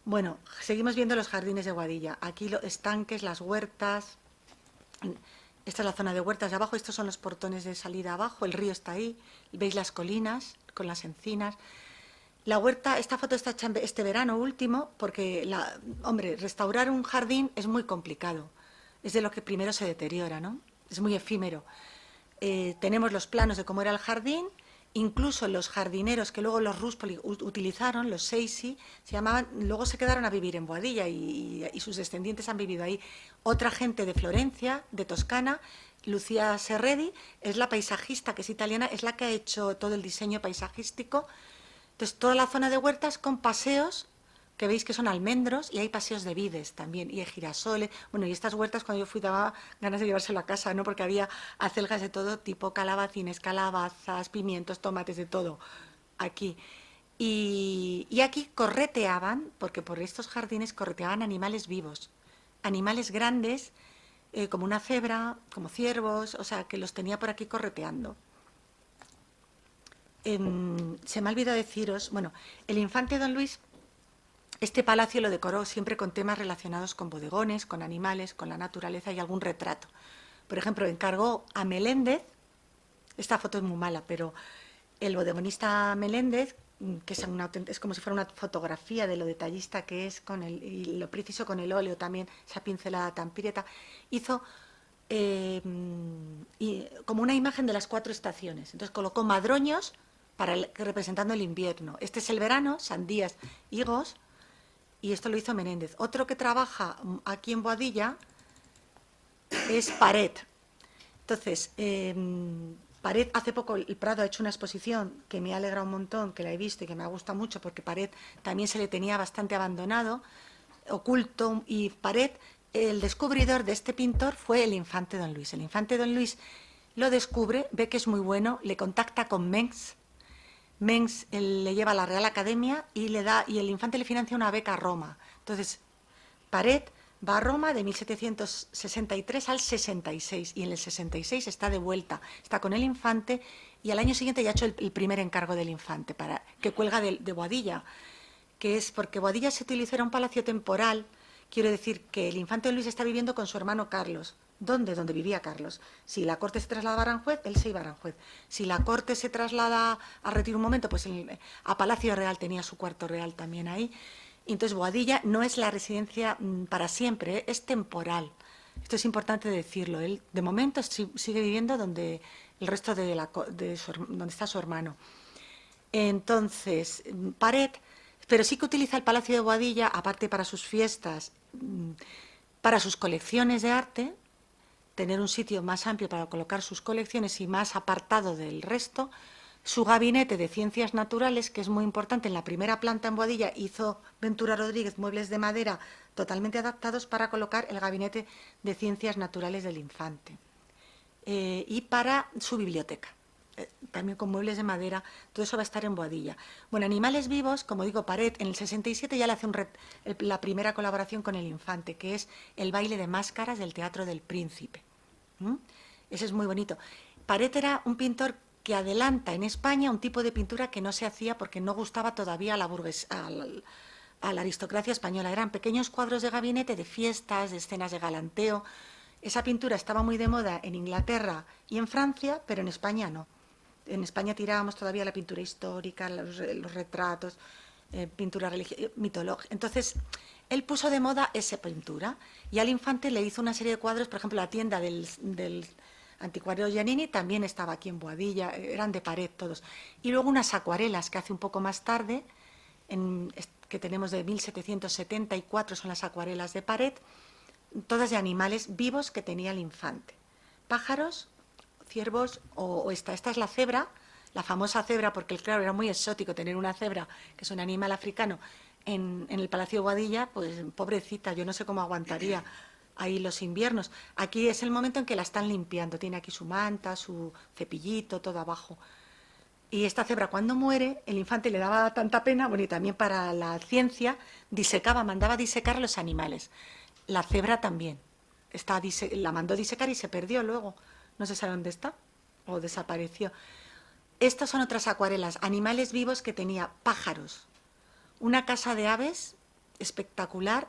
Bueno, seguimos viendo los jardines de Boadilla. Aquí los estanques, las huertas. Esta es la zona de huertas de abajo. Estos son los portones de salida abajo. El río está ahí. Veis las colinas con las encinas. La huerta, esta foto está hecha este verano último porque, hombre, restaurar un jardín es muy complicado. Es de lo que primero se deteriora, ¿no? Es muy efímero. Tenemos los planos de cómo era el jardín. Incluso los jardineros que luego los Ruspoli utilizaron, los Seisi, se llamaban, luego se quedaron a vivir en Boadilla y sus descendientes han vivido ahí. Otra gente de Florencia, de Toscana, Lucía Serredi, es la paisajista, que es italiana, es la que ha hecho todo el diseño paisajístico. Entonces, toda la zona de huertas con paseos, que veis que son almendros, y hay paseos de vides también, y hay girasoles. Bueno, y estas huertas cuando yo fui daba ganas de llevárselo a casa, ¿no? Porque había acelgas de todo tipo, calabacines, calabazas, pimientos, tomates, de todo aquí. Y aquí correteaban, porque por estos jardines correteaban animales vivos, animales grandes, como una cebra, como ciervos, o sea, que los tenía por aquí correteando. Se me ha olvidado deciros, bueno, el infante Don Luis, este palacio lo decoró siempre con temas relacionados con bodegones, con animales, con la naturaleza y algún retrato. Por ejemplo, encargó a Meléndez, esta foto es muy mala, pero el bodegonista Meléndez, que es como si fuera una fotografía de lo detallista que es y lo preciso con el óleo también, esa pincelada tan prieta, hizo como una imagen de las 4 estaciones. Entonces colocó madroños representando el invierno. Este es el verano, sandías, higos, y esto lo hizo Menéndez. Otro que trabaja aquí en Boadilla es Paret. Entonces, Paret, hace poco el Prado ha hecho una exposición que me alegra un montón, que la he visto y que me gusta mucho, porque Paret también se le tenía bastante abandonado, oculto, y Paret, el descubridor de este pintor fue el infante Don Luis. El infante Don Luis lo descubre, ve que es muy bueno, le contacta con Mengs. Mengs le lleva a la Real Academia y el infante le financia una beca a Roma. Entonces, Paret va a Roma de 1763 al 66 y en el 66 está de vuelta, está con el infante y al año siguiente ya ha hecho el primer encargo del infante, que cuelga de Boadilla, que es porque Boadilla se utilizó, era un palacio temporal, quiero decir que el infante Luis está viviendo con su hermano Carlos. ¿Dónde? Donde vivía Carlos. Si la corte se traslada a Aranjuez, él se iba a Aranjuez. Si la corte se traslada a Retiro un momento, pues a Palacio Real, tenía su cuarto real también ahí. Entonces Boadilla no es la residencia para siempre, es temporal. Esto es importante decirlo. Él de momento sigue viviendo donde el resto donde está su hermano. Entonces, Paret, pero sí que utiliza el Palacio de Boadilla, aparte para sus fiestas, para sus colecciones de arte, tener un sitio más amplio para colocar sus colecciones y más apartado del resto. Su gabinete de ciencias naturales, que es muy importante, en la primera planta en Boadilla hizo Ventura Rodríguez muebles de madera totalmente adaptados para colocar el gabinete de ciencias naturales del infante. Y para su biblioteca, también con muebles de madera, todo eso va a estar en Boadilla. Bueno, animales vivos, como digo, Paret, en el 67 ya le hace la primera colaboración con el infante, que es el baile de máscaras del Teatro del Príncipe. Ese es muy bonito. Paret era un pintor que adelanta en España un tipo de pintura que no se hacía porque no gustaba todavía a la aristocracia española. Eran pequeños cuadros de gabinete, de fiestas, de escenas de galanteo. Esa pintura estaba muy de moda en Inglaterra y en Francia, pero en España no. En España tirábamos todavía la pintura histórica, los retratos, pintura mitológica. Entonces, él puso de moda esa pintura y al infante le hizo una serie de cuadros, por ejemplo, la tienda del anticuario Giannini también estaba aquí en Boadilla, eran de Paret todos. Y luego unas acuarelas que hace un poco más tarde, que tenemos de 1774, son las acuarelas de Paret, todas de animales vivos que tenía el infante. Pájaros, ciervos esta es la cebra, la famosa cebra, porque claro, era muy exótico tener una cebra, que es un animal africano, en el Palacio de Boadilla, pues pobrecita, yo no sé cómo aguantaría ahí los inviernos. Aquí es el momento en que la están limpiando, tiene aquí su manta, su cepillito, todo abajo. Y esta cebra cuando muere, el infante le daba tanta pena, bueno, y también para la ciencia, mandaba disecar los animales. La cebra también. La mandó disecar y se perdió luego. No se sabe dónde está o desapareció. Estas son otras acuarelas, animales vivos que tenía, pájaros. Una casa de aves espectacular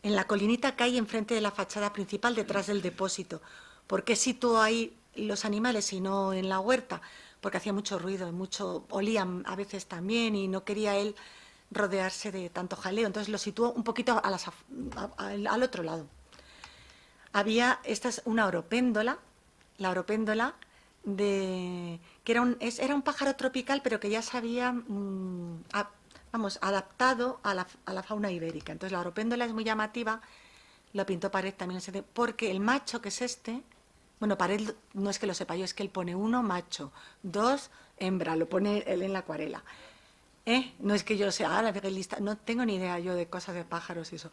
en la colinita que hay enfrente de la fachada principal, detrás del depósito. ¿Por qué situó ahí los animales y no en la huerta? Porque hacía mucho ruido, olían a veces también y no quería él rodearse de tanto jaleo. Entonces lo situó un poquito al otro lado. Esta es una oropéndola, la oropéndola, que era un pájaro tropical, pero que ya se había adaptado a la fauna ibérica. Entonces la oropéndola es muy llamativa, lo pintó Paret también, porque el macho, que es bueno, Paret no es que lo sepa yo, es que él pone 1 macho, 2 hembra, lo pone él en la acuarela. No es que yo sea lista, no tengo ni idea yo de cosas de pájaros y eso,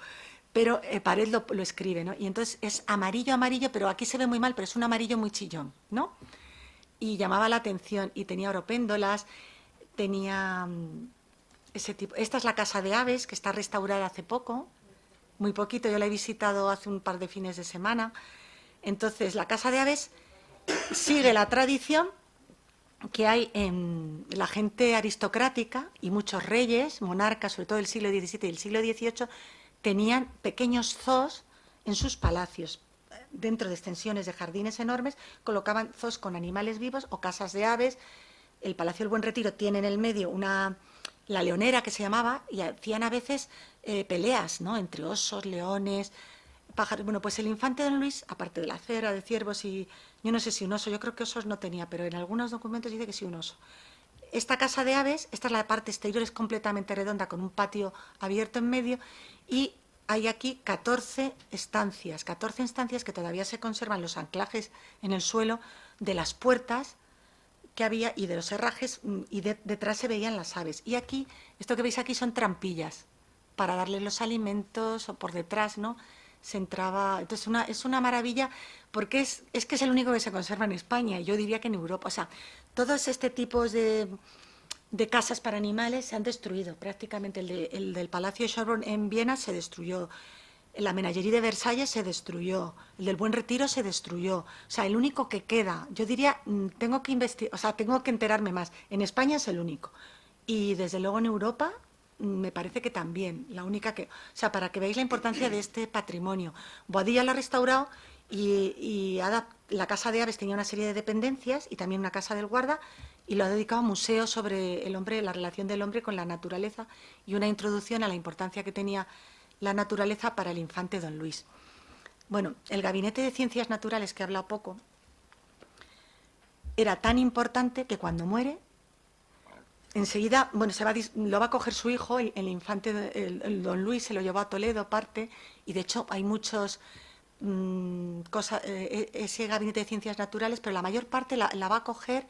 pero Paret lo escribe, ¿no? Y entonces es amarillo, amarillo, pero aquí se ve muy mal, pero es un amarillo muy chillón, ¿no? Y llamaba la atención, y tenía oropéndolas, tenía ese tipo. Esta es la casa de aves, que está restaurada hace poco, muy poquito, yo la he visitado hace un par de fines de semana. Entonces, la casa de aves sigue la tradición que hay en la gente aristocrática, y muchos reyes, monarcas, sobre todo del siglo XVII y del siglo XVIII, tenían pequeños zoos en sus palacios. Dentro de extensiones de jardines enormes, colocaban zoos con animales vivos o casas de aves. El Palacio del Buen Retiro tiene en el medio la leonera, que se llamaba, y hacían a veces peleas, ¿no?, entre osos, leones, pájaros. Bueno, pues el infante don Luis, aparte de la cera, de ciervos y yo no sé si un oso, yo creo que osos no tenía, pero en algunos documentos dice que sí un oso. Esta casa de aves, esta es la parte exterior, es completamente redonda con un patio abierto en medio, y hay aquí 14 estancias que todavía se conservan, los anclajes en el suelo de las puertas que había y de los herrajes, y detrás se veían las aves. Y aquí, esto que veis aquí son trampillas para darles los alimentos, o por detrás, ¿no?, se entraba. Entonces es una maravilla, porque es que es el único que se conserva en España, y yo diría que en Europa. O sea, todos este tipos de casas para animales se han destruido prácticamente. El del Palacio de Sherborne en Viena se destruyó, la Menagerie de Versalles se destruyó, el del Buen Retiro se destruyó. O sea, el único que queda, yo diría, tengo que investigar, o sea, tengo que enterarme más. En España es el único, y desde luego en Europa me parece que también, la única que. O sea, para que veáis la importancia de este patrimonio. Boadilla la ha restaurado, y la casa de aves tenía una serie de dependencias y también una casa del guarda, y lo ha dedicado a museo sobre el hombre, la relación del hombre con la naturaleza, y una introducción a la importancia que tenía la naturaleza para el infante don Luis. Bueno, el Gabinete de Ciencias Naturales, que he hablado poco, era tan importante que cuando muere, enseguida, bueno, lo va a coger su hijo, el infante, el don Luis, se lo llevó a Toledo, parte, y de hecho hay muchos ese Gabinete de Ciencias Naturales, pero la mayor parte la va a coger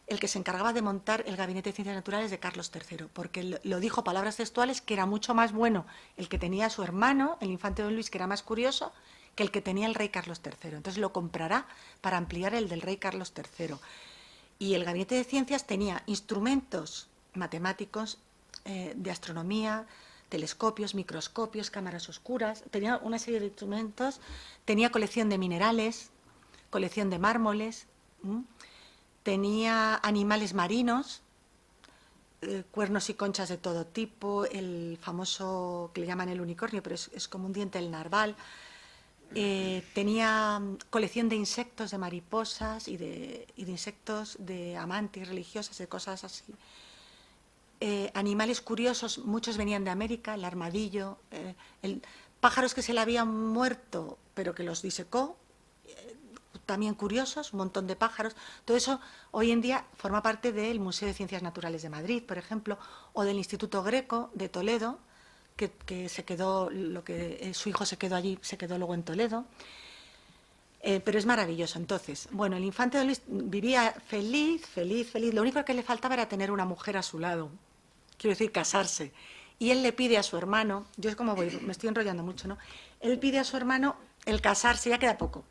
el que se encargaba de montar el Gabinete de Ciencias Naturales de Carlos III, porque lo dijo, palabras textuales, que era mucho más bueno el que tenía su hermano, el infante don Luis, que era más curioso, que el que tenía el rey Carlos III. Entonces lo comprará para ampliar el del rey Carlos III. Y el Gabinete de Ciencias tenía instrumentos matemáticos, de astronomía, telescopios, microscopios, cámaras oscuras, tenía una serie de instrumentos, tenía colección de minerales, colección de mármoles, tenía animales marinos, cuernos y conchas de todo tipo, el famoso que le llaman el unicornio, pero es como un diente del narval. Tenía colección de insectos, de mariposas y de insectos de amantes religiosas, de cosas así. Animales curiosos, muchos venían de América, el armadillo, pájaros que se le habían muerto pero que los disecó, también curiosos, un montón de pájaros. Todo eso hoy en día forma parte del Museo de Ciencias Naturales de Madrid, por ejemplo, o del Instituto Greco de Toledo, que se quedó, su hijo se quedó allí, se quedó luego en Toledo. Pero es maravilloso. Entonces, bueno, el infante Don Luis vivía feliz, feliz, feliz. Lo único que le faltaba era tener una mujer a su lado. Quiero decir, casarse. Y él le pide a su hermano, yo es como voy, me estoy enrollando mucho, ¿no? Él pide a su hermano el casarse, ya queda poco.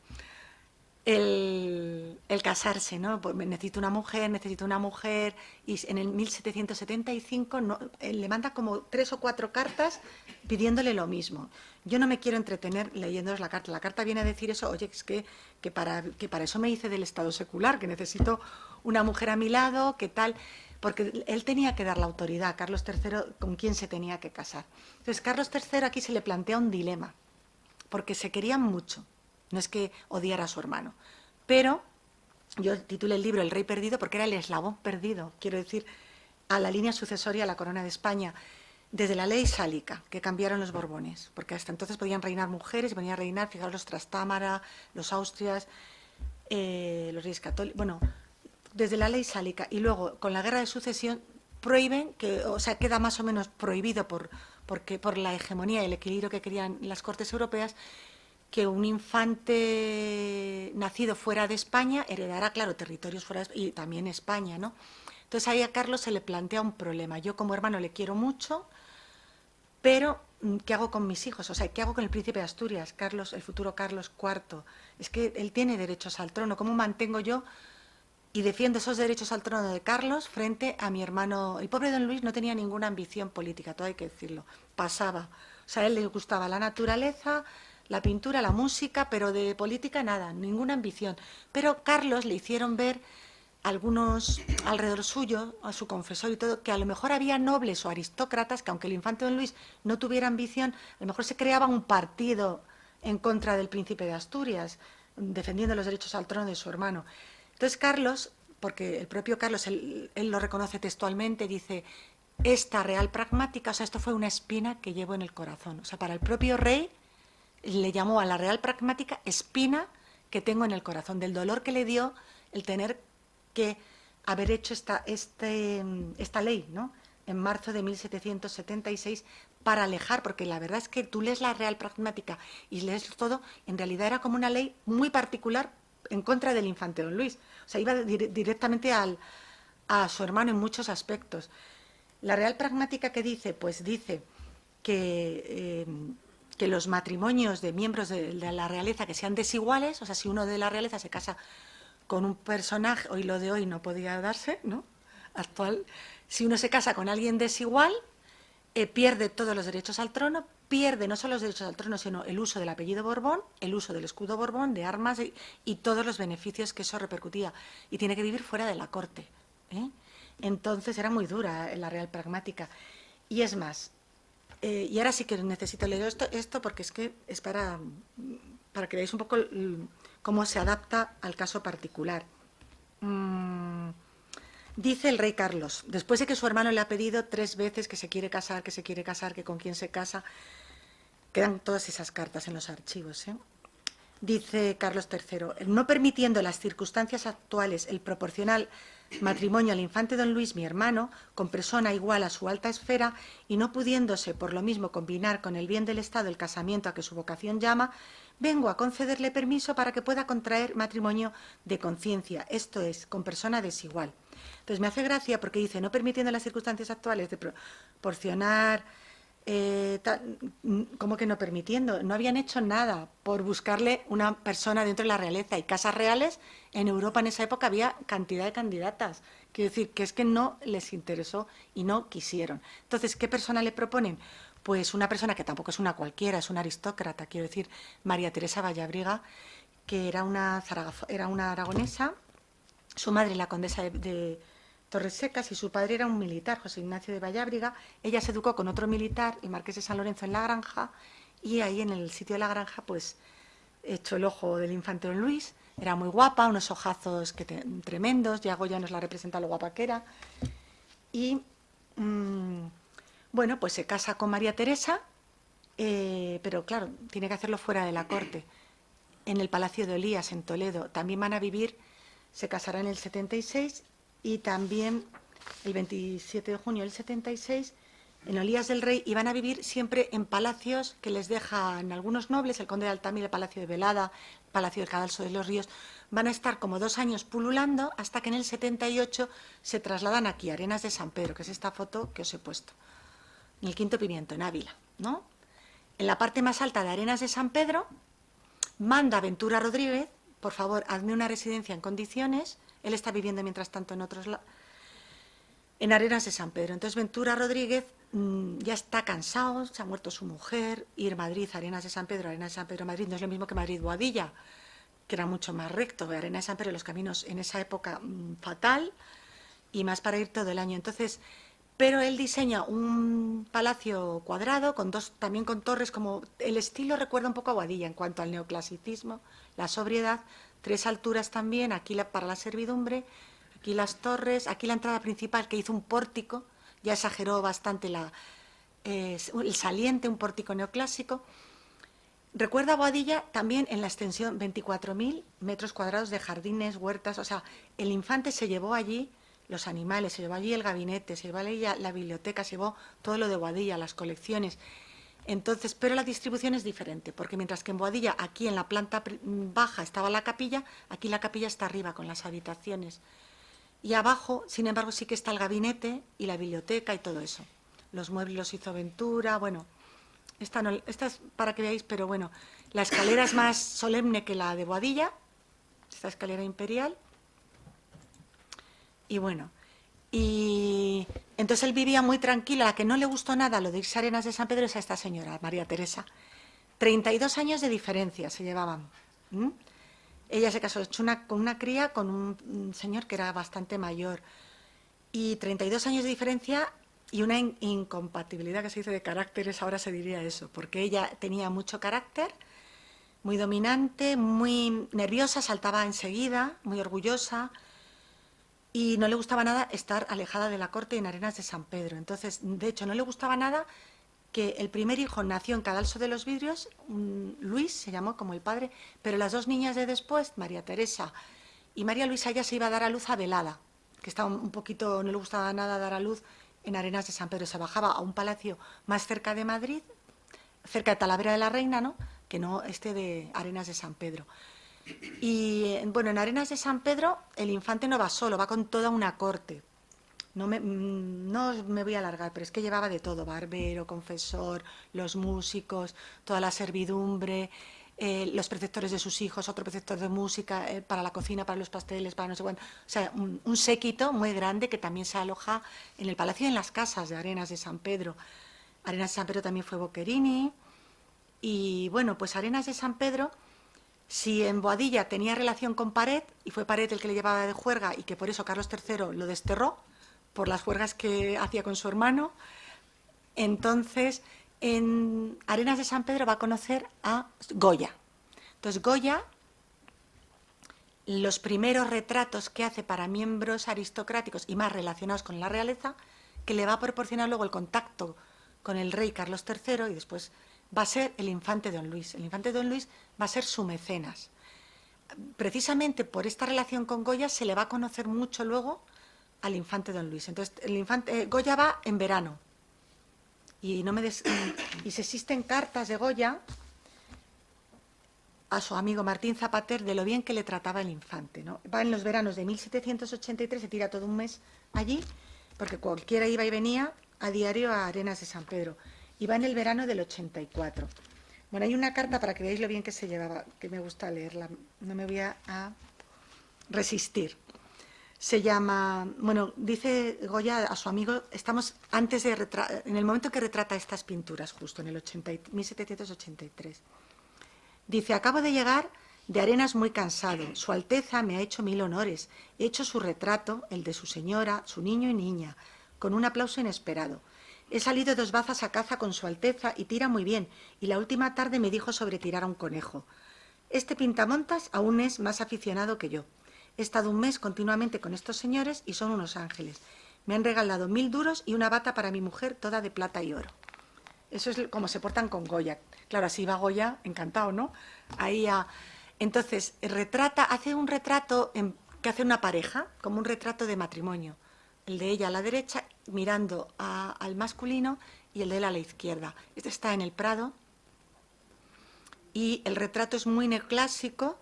El casarse, ¿no? Pues necesito una mujer, y en el 1775 no, él le manda como 3 o 4 cartas pidiéndole lo mismo. Yo no me quiero entretener leyéndoles la carta. La carta viene a decir eso, oye, es que para eso me hice del estado secular, que necesito una mujer a mi lado, que tal, porque él tenía que dar la autoridad a Carlos III con quién se tenía que casar. Entonces, Carlos III aquí se le plantea un dilema, porque se querían mucho. No es que odiara a su hermano, pero yo titulé el libro El rey perdido porque era el eslabón perdido, quiero decir, a la línea sucesoria a la corona de España, desde la ley sálica, que cambiaron los Borbones, porque hasta entonces podían reinar mujeres, y podían reinar, fijaos, los Trastámara, los Austrias, los reyes católicos, bueno, desde la ley sálica, y luego con la guerra de sucesión prohíben, o sea, queda más o menos prohibido por la hegemonía y el equilibrio que querían las cortes europeas, que un infante nacido fuera de España heredará, claro, territorios fuera de España, y también España, ¿no? Entonces ahí a Carlos se le plantea un problema. Yo como hermano le quiero mucho, pero ¿qué hago con mis hijos? O sea, ¿qué hago con el príncipe de Asturias, Carlos, el futuro Carlos IV? Es que él tiene derechos al trono. ¿Cómo mantengo yo y defiendo esos derechos al trono de Carlos frente a mi hermano? El pobre don Luis no tenía ninguna ambición política, todo hay que decirlo. Pasaba. O sea, a él le gustaba la naturaleza, la pintura, la música, pero de política nada, ninguna ambición. Pero Carlos le hicieron ver algunos alrededor suyo, a su confesor y todo, que a lo mejor había nobles o aristócratas que aunque el infante don Luis no tuviera ambición, a lo mejor se creaba un partido en contra del príncipe de Asturias, defendiendo los derechos al trono de su hermano. Entonces Carlos, porque el propio Carlos, él lo reconoce textualmente, dice, esta real pragmática, o sea, esto fue una espina que llevo en el corazón. O sea, para el propio rey le llamó a la real pragmática espina que tengo en el corazón, del dolor que le dio el tener que haber hecho esta ley, ¿no? En marzo de 1776 para alejar, porque la verdad es que tú lees la real pragmática y lees todo, en realidad era como una ley muy particular en contra del infante don Luis. O sea, iba directamente a su hermano en muchos aspectos. La real pragmática, ¿qué dice? Pues dice que los matrimonios de miembros de la realeza que sean desiguales, o sea, si uno de la realeza se casa con un personaje, hoy lo de hoy no podía darse, ¿no? Actual, si uno se casa con alguien desigual, pierde todos los derechos al trono, pierde no solo los derechos al trono, sino el uso del apellido Borbón, el uso del escudo Borbón, de armas y todos los beneficios que eso repercutía. Y tiene que vivir fuera de la corte, ¿eh? Entonces era muy dura la real pragmática. Y es más, y ahora sí que necesito leer esto porque es que es para que veáis un poco cómo se adapta al caso particular. Dice el rey Carlos, después de que su hermano le ha pedido 3 veces que se quiere casar, que con quién se casa, quedan todas esas cartas en los archivos, ¿eh? Dice Carlos III, no permitiendo las circunstancias actuales el proporcional matrimonio al infante don Luis, mi hermano, con persona igual a su alta esfera, y no pudiéndose por lo mismo combinar con el bien del Estado el casamiento a que su vocación llama, vengo a concederle permiso para que pueda contraer matrimonio de conciencia, esto es, con persona desigual. Entonces me hace gracia porque dice, no permitiendo las circunstancias actuales de proporcionar... ¿cómo que no permitiendo? No habían hecho nada por buscarle una persona dentro de la realeza, y casas reales en Europa en esa época había cantidad de candidatas, quiero decir que es que no les interesó y no quisieron. Entonces, ¿qué persona le proponen? Pues una persona que tampoco es una cualquiera, es una aristócrata, quiero decir, María Teresa Vallabriga, que era una aragonesa, su madre la condesa de Torres Secas, y su padre era un militar, José Ignacio de Vallabriga. Ella se educó con otro militar, el marqués de San Lorenzo, en La Granja, y ahí en el sitio de La Granja pues echó el ojo del infante don Luis. Era muy guapa, unos ojazos tremendos, Yago ya nos la representa lo guapa que era. Y bueno, pues se casa con María Teresa, pero claro, tiene que hacerlo fuera de la corte, en el Palacio de Olías, en Toledo. También van a vivir, se casará en el 76, y también el 27 de junio del 76, en Olías del Rey, y van a vivir siempre en palacios que les dejan algunos nobles, el conde de Altamira, el Palacio de Velada, Palacio del Cadalso de los Ríos, van a estar como 2 años pululando hasta que en el 78 se trasladan aquí, a Arenas de San Pedro, que es esta foto que os he puesto, en el Quinto Pimiento, en Ávila, ¿no? En la parte más alta de Arenas de San Pedro, manda a Ventura Rodríguez, por favor, hazme una residencia en condiciones. Él está viviendo mientras tanto en Arenas de San Pedro. Entonces Ventura Rodríguez ya está cansado, se ha muerto su mujer, ir a Madrid, Arenas de San Pedro, Madrid, no es lo mismo que Madrid-Boadilla, que era mucho más recto. Arenas de San Pedro, los caminos en esa época fatal, y más para ir todo el año. Entonces, pero él diseña un palacio cuadrado, también con torres, como el estilo recuerda un poco a Boadilla en cuanto al neoclasicismo, la sobriedad, 3 alturas también, aquí para la servidumbre, aquí las torres, aquí la entrada principal, que hizo un pórtico, ya exageró bastante el saliente, un pórtico neoclásico. Recuerda a Boadilla también en la extensión 24.000 metros cuadrados de jardines, huertas, o sea, el infante se llevó allí los animales, se llevó allí el gabinete, se llevó allí la biblioteca, se llevó todo lo de Boadilla, las colecciones. Entonces, pero la distribución es diferente, porque mientras que en Boadilla, aquí en la planta baja estaba la capilla, aquí la capilla está arriba con las habitaciones. Y abajo, sin embargo, sí que está el gabinete y la biblioteca y todo eso. Los muebles los hizo Ventura, bueno, esta es para que veáis, pero bueno, la escalera es más solemne que la de Boadilla, esta escalera imperial. Y bueno, y entonces él vivía muy tranquila. La que no le gustó nada lo de irse a Arenas de San Pedro es a esta señora, María Teresa. 32 años de diferencia se llevaban. Ella se casó con una cría con un señor que era bastante mayor. Y 32 años de diferencia y una incompatibilidad que se dice de caracteres, ahora se diría eso, porque ella tenía mucho carácter, muy dominante, muy nerviosa, saltaba enseguida, muy orgullosa, y no le gustaba nada estar alejada de la corte en Arenas de San Pedro. Entonces, de hecho, no le gustaba nada que el primer hijo nació en Cadalso de los Vidrios, Luis se llamó como el padre, pero las 2 niñas de después, María Teresa y María Luisa, ella se iba a dar a luz a Velada, que estaba un poquito, no le gustaba nada dar a luz en Arenas de San Pedro. Se bajaba a un palacio más cerca de Madrid, cerca de Talavera de la Reina, ¿no?, que no este de Arenas de San Pedro. Y bueno, en Arenas de San Pedro el infante no va solo, va con toda una corte. No me voy a alargar, pero es que llevaba de todo: barbero, confesor, los músicos, toda la servidumbre, los preceptores de sus hijos, otro preceptor de música, para la cocina, para los pasteles, para no sé cuánto. O sea, un séquito muy grande que también se aloja en el palacio y en las casas de Arenas de San Pedro. Arenas de San Pedro también fue Boccherini. Y bueno, pues Arenas de San Pedro, si en Boadilla tenía relación con Paret, y fue Paret el que le llevaba de juerga y que por eso Carlos III lo desterró, por las juergas que hacía con su hermano, entonces en Arenas de San Pedro va a conocer a Goya. Entonces Goya, los primeros retratos que hace para miembros aristocráticos y más relacionados con la realeza, que le va a proporcionar luego el contacto con el rey Carlos III, y después va a ser el infante Don Luis. El infante Don Luis va a ser su mecenas. Precisamente por esta relación con Goya se le va a conocer mucho luego al infante Don Luis. Entonces, Goya va en verano. Y se existen cartas de Goya a su amigo Martín Zapater de lo bien que le trataba el infante, ¿no? Va en los veranos de 1783, se tira todo un mes allí, porque cualquiera iba y venía a diario a Arenas de San Pedro. Y va en el verano del 84. Bueno, hay una carta para que veáis lo bien que se llevaba, que me gusta leerla, no me voy a resistir. Se llama, bueno, dice Goya a su amigo, estamos antes en el momento que retrata estas pinturas, justo en el 1783. Dice: acabo de llegar de Arenas muy cansado. Su Alteza me ha hecho 1000 honores. He hecho su retrato, el de su señora, su niño y niña, con un aplauso inesperado. He salido 2 bazas a caza con su Alteza y tira muy bien, y la última tarde me dijo sobre tirar a un conejo. Este pintamontas aún es más aficionado que yo. He estado un mes continuamente con estos señores y son unos ángeles. Me han regalado 1000 duros y una bata para mi mujer, toda de plata y oro. Eso es como se portan con Goya. Claro, así va Goya, encantado, ¿no? Entonces, hace un retrato que hace una pareja, como un retrato de matrimonio. El de ella a la derecha, mirando al masculino, y el de él a la izquierda. Este está en el Prado. Y el retrato es muy neoclásico,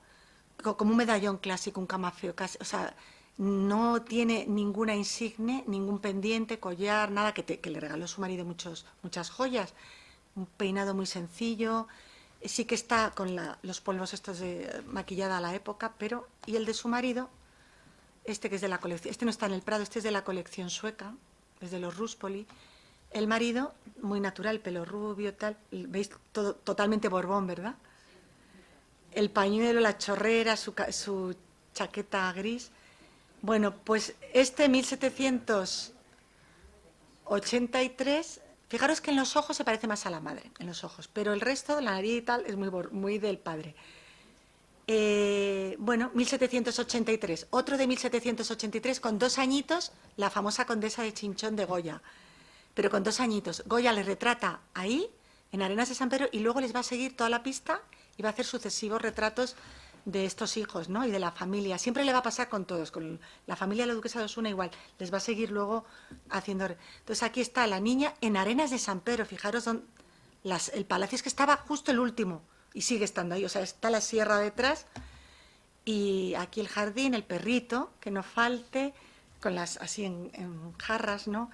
como un medallón clásico, un camafeo, casi, o sea, no tiene ninguna insigne, ningún pendiente, collar, nada, que le regaló su marido muchas joyas, un peinado muy sencillo, sí que está con los polvos estos de maquillada a la época, pero, y el de su marido, este que es de la colección, este no está en el Prado, este es de la colección sueca, es de los Ruspoli, el marido, muy natural, pelo rubio, tal, veis, todo totalmente Borbón, ¿verdad? El pañuelo, la chorrera, su chaqueta gris. Bueno, pues este 1783, fijaros que en los ojos se parece más a la madre, en los ojos, pero el resto, la nariz y tal, es muy del padre. Bueno, 1783, otro de 1783, con 2 añitos, la famosa condesa de Chinchón de Goya, pero con 2 añitos. Goya le retrata ahí, en Arenas de San Pedro, y luego les va a seguir toda la pista y va a hacer sucesivos retratos de estos hijos, ¿no? Y de la familia. Siempre le va a pasar con todos, con la familia de la duquesa de Osuna igual, les va a seguir luego haciendo... Entonces aquí está la niña en Arenas de San Pedro, fijaros, el palacio es que estaba justo el último, y sigue estando ahí, o sea, está la sierra detrás, y aquí el jardín, el perrito, que no falte, con las así en jarras, ¿no?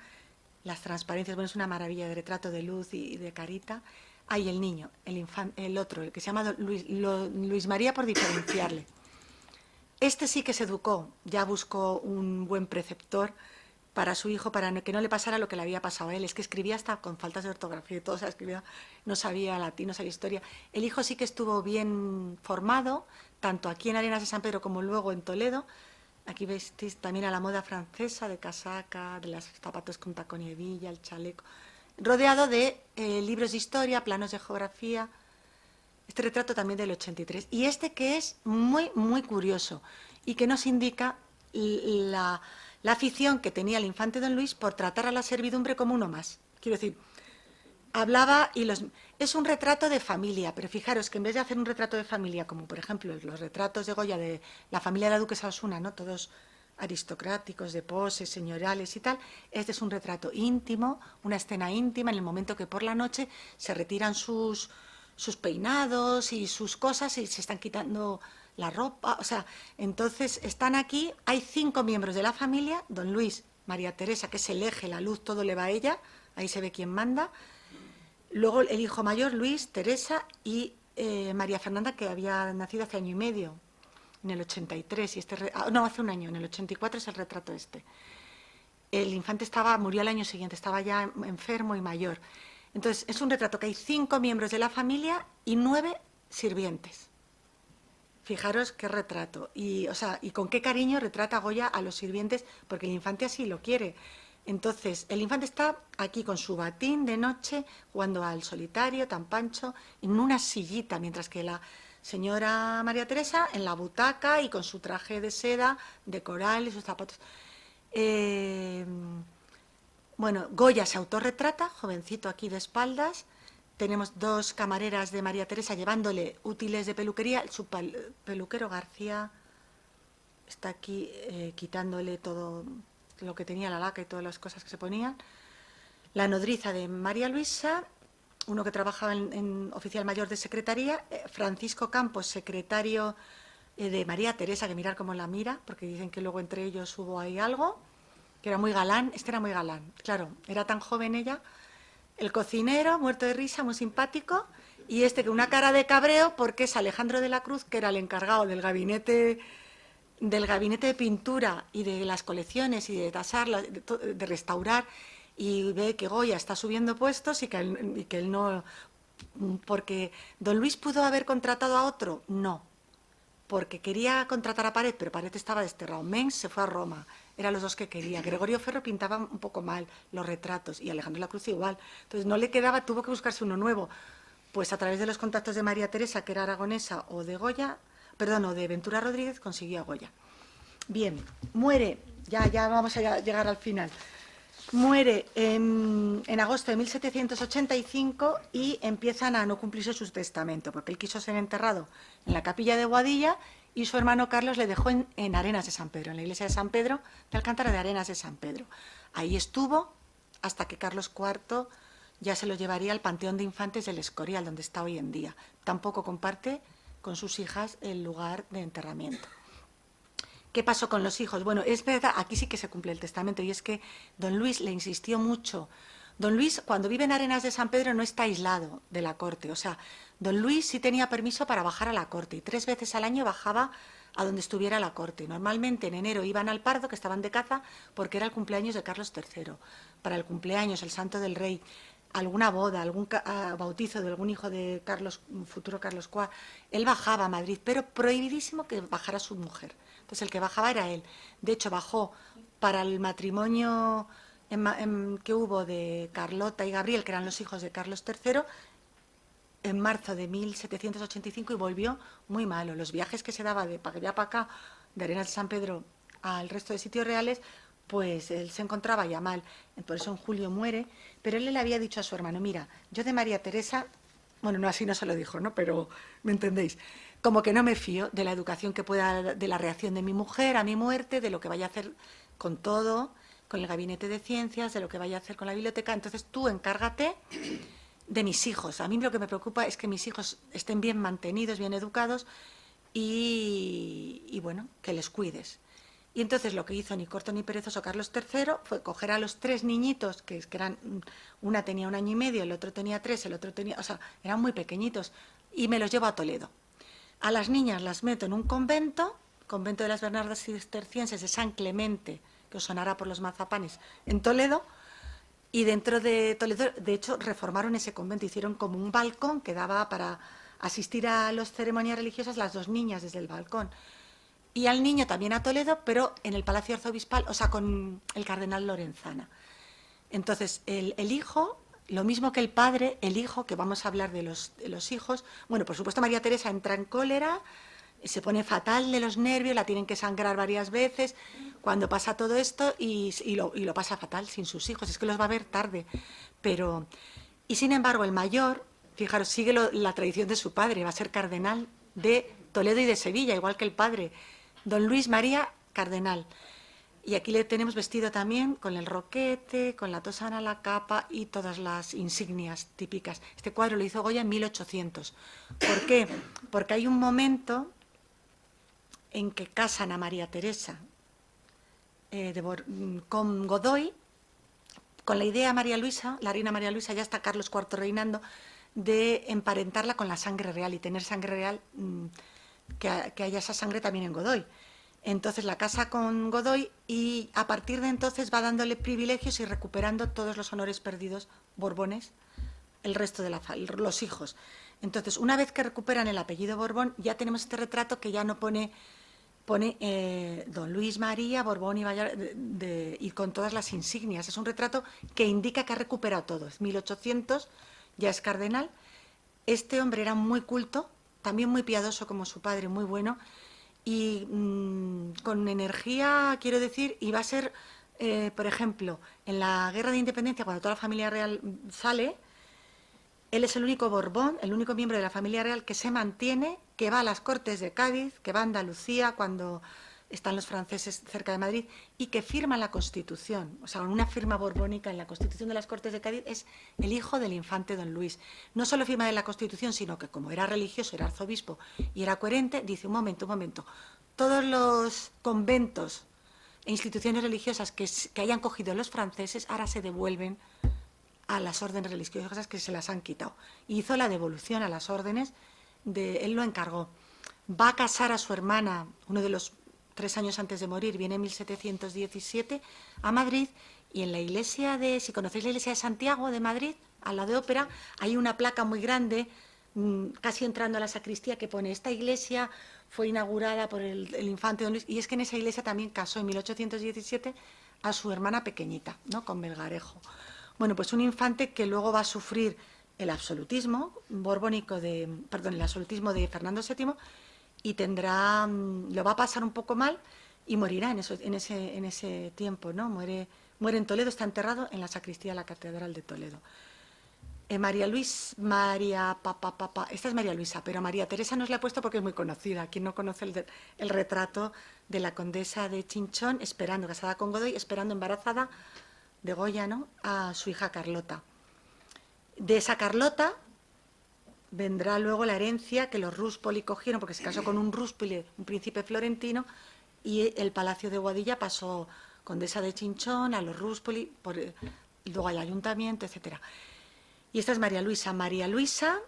Las transparencias, bueno, es una maravilla de retrato de luz y de carita. Ahí el niño, el otro, el que se llama Luis María por diferenciarle. Este sí que se educó, ya buscó un buen preceptor para su hijo, para que no le pasara lo que le había pasado a él. Es que escribía hasta con faltas de ortografía y todo, o sea, escribía, no sabía latín, no sabía historia. El hijo sí que estuvo bien formado, tanto aquí en Arenas de San Pedro como luego en Toledo. Aquí veis también a la moda francesa, de casaca, de los zapatos con tacón y hebilla, el chaleco, rodeado de libros de historia, planos de geografía. Este retrato también del 83. Y este que es muy curioso y que nos indica la afición que tenía el infante don Luis por tratar a la servidumbre como uno más. Quiero decir, hablaba y es un retrato de familia, pero fijaros que en vez de hacer un retrato de familia, como por ejemplo los retratos de Goya de la familia de la duquesa Osuna, ¿no? Todos aristocráticos, de poses, señoriales y tal, este es un retrato íntimo, una escena íntima en el momento que por la noche se retiran sus peinados y sus cosas y se están quitando la ropa, o sea, entonces están aquí, hay 5 miembros de la familia, don Luis, María Teresa, que es el eje, la luz, todo le va a ella, ahí se ve quién manda. Luego el hijo mayor, Luis, Teresa y María Fernanda, que había nacido hace año y medio, en el 83, y no, hace un año, en el 84 es el retrato este. El infante murió al año siguiente, estaba ya enfermo y mayor. Entonces, es un retrato que hay 5 miembros de la familia y 9 sirvientes. Fijaros qué retrato. Y, o sea, y con qué cariño retrata Goya a los sirvientes, porque el infante así lo quiere. Entonces, el infante está aquí con su batín de noche, jugando al solitario, tan pancho, en una sillita, mientras que la señora María Teresa en la butaca y con su traje de seda, de coral y sus zapatos. Bueno, Goya se autorretrata, jovencito aquí de espaldas. Tenemos 2 camareras de María Teresa llevándole útiles de peluquería. Su peluquero García está aquí quitándole todo lo que tenía la laca y todas las cosas que se ponían. La nodriza de María Luisa, uno que trabajaba en oficial mayor de secretaría, Francisco Campos, secretario de María Teresa, que mirar cómo la mira, porque dicen que luego entre ellos hubo ahí algo, que era muy galán, este era muy galán, claro, era tan joven ella. El cocinero, muerto de risa, muy simpático, y este con una cara de cabreo porque es Alejandro de la Cruz, que era el encargado del gabinete de pintura y de las colecciones y de tasarlas, de restaurar, y ve que Goya está subiendo puestos y que él no... Porque don Luis pudo haber contratado a otro, no, porque quería contratar a Paret, pero Paret estaba desterrado. Mengs se fue a Roma, eran los 2 que quería. Gregorio Ferro pintaba un poco mal los retratos y Alejandro de la Cruz igual. Entonces no le quedaba, tuvo que buscarse uno nuevo. Pues a través de los contactos de María Teresa, que era aragonesa, o de Goya, perdón, o de Ventura Rodríguez, consiguió a Goya. Bien, muere, ya vamos a llegar al final. Muere en agosto de 1785 y empiezan a no cumplirse su testamento, porque él quiso ser enterrado en la capilla de Boadilla y su hermano Carlos le dejó en Arenas de San Pedro, en la iglesia de San Pedro, de Alcántara de Arenas de San Pedro. Ahí estuvo hasta que Carlos IV ya se lo llevaría al Panteón de Infantes del Escorial, donde está hoy en día. Tampoco comparte con sus hijas el lugar de enterramiento. ¿Qué pasó con los hijos? Bueno, es verdad, aquí sí que se cumple el testamento, y es que don Luis le insistió mucho. Don Luis, cuando vive en Arenas de San Pedro, no está aislado de la corte. O sea, don Luis sí tenía permiso para bajar a la corte, y 3 veces al año bajaba a donde estuviera la corte. Normalmente en enero iban al Pardo, que estaban de caza, porque era el cumpleaños de Carlos III. Para el cumpleaños, el Santo del Rey, alguna boda, algún bautizo de algún hijo de Carlos, futuro Carlos IV, él bajaba a Madrid, pero prohibidísimo que bajara su mujer. Entonces el que bajaba era él. De hecho, bajó para el matrimonio que hubo de Carlota y Gabriel, que eran los hijos de Carlos III, en marzo de 1785, y volvió muy malo. Los viajes que se daba de para allá para acá, de Arenas de San Pedro al resto de sitios reales, pues él se encontraba ya mal. Por eso en julio muere, pero él le había dicho a su hermano: mira, yo de María Teresa, bueno, no, así no se lo dijo, ¿no? Pero me entendéis, como que no me fío de la educación que pueda, de la reacción de mi mujer a mi muerte, de lo que vaya a hacer con todo, con el gabinete de ciencias, de lo que vaya a hacer con la biblioteca. Entonces tú encárgate de mis hijos. A mí lo que me preocupa es que mis hijos estén bien mantenidos, bien educados, y bueno, que les cuides. Y entonces lo que hizo ni corto ni perezoso Carlos III fue coger a los 3 niñitos, que eran, una tenía 1 año y medio, el otro tenía 3, el otro tenía, o sea, eran muy pequeñitos, y me los llevo a Toledo. A las niñas las meto en un convento de las Bernardas Cistercienses de San Clemente, que os sonará por los mazapanes, en Toledo. Y dentro de Toledo, de hecho, reformaron ese convento, hicieron como un balcón que daba para asistir a las ceremonias religiosas las 2 niñas desde el balcón. Y al niño también a Toledo, pero en el Palacio Arzobispal, o sea, con el cardenal Lorenzana. Entonces, el hijo, lo mismo que el padre, el hijo, que vamos a hablar de los hijos, bueno, por supuesto María Teresa entra en cólera, se pone fatal de los nervios, la tienen que sangrar varias veces cuando pasa todo esto, y lo pasa fatal sin sus hijos, es que los va a ver tarde. Pero, y sin embargo, el mayor, fijaros, sigue la tradición de su padre, va a ser cardenal de Toledo y de Sevilla, igual que el padre, don Luis María Cardenal. Y aquí le tenemos vestido también con el roquete, con la tosana, la capa y todas las insignias típicas. Este cuadro lo hizo Goya en 1800. ¿Por qué? Porque hay un momento en que casan a María Teresa con Godoy, con la idea María Luisa, la reina María Luisa, ya está Carlos IV reinando, de emparentarla con la sangre real y tener sangre real, que haya esa sangre también en Godoy. Entonces la casa con Godoy, y a partir de entonces va dándole privilegios y recuperando todos los honores perdidos Borbones, el resto de los hijos. Entonces, una vez que recuperan el apellido Borbón, ya tenemos este retrato que ya no pone don Luis María Borbón y con todas las insignias. Es un retrato que indica que ha recuperado todo. Es 1800, ya es cardenal. Este hombre era muy culto, también muy piadoso como su padre, muy bueno, y con energía, quiero decir, y va a ser, por ejemplo, en la Guerra de Independencia, cuando toda la familia real sale, él es el único Borbón, el único miembro de la familia real que se mantiene, que va a las Cortes de Cádiz, que va a Andalucía cuando están los franceses cerca de Madrid, y que firma la Constitución. O sea, una firma borbónica en la Constitución de las Cortes de Cádiz. Es el hijo del infante don Luis. No solo firma de la Constitución, sino que como era religioso, era arzobispo y era coherente, dice: un momento, todos los conventos e instituciones religiosas que hayan cogido los franceses ahora se devuelven a las órdenes religiosas que se las han quitado. Hizo la devolución a las órdenes, él lo encargó. Va a casar a su hermana, uno de los 3 años antes de morir, viene en 1717 a Madrid, y en la iglesia si conocéis la iglesia de Santiago de Madrid, al lado de Ópera, hay una placa muy grande, casi entrando a la sacristía, que pone: esta iglesia fue inaugurada por el infante don Luis. Y es que en esa iglesia también casó en 1817 a su hermana pequeñita, ¿no?, con Melgarejo. Bueno, pues un infante que luego va a sufrir el absolutismo borbónico el absolutismo de Fernando VII, y lo va a pasar un poco mal y morirá en ese tiempo, ¿no? Muere en Toledo, está enterrado en la sacristía de la Catedral de Toledo. Esta es María Luisa, pero a María Teresa no se la he puesto porque es muy conocida. Quien no conoce el retrato de la condesa de Chinchón, casada con Godoy, esperando embarazada de Goya, ¿no?, a su hija Carlota. De esa Carlota vendrá luego la herencia que los Ruspoli cogieron, porque se casó con un Ruspoli, un príncipe florentino, y el Palacio de Boadilla pasó condesa de Chinchón, a los Ruspoli, luego al ayuntamiento, etcétera. Y esta es María Luisa. María Luisa,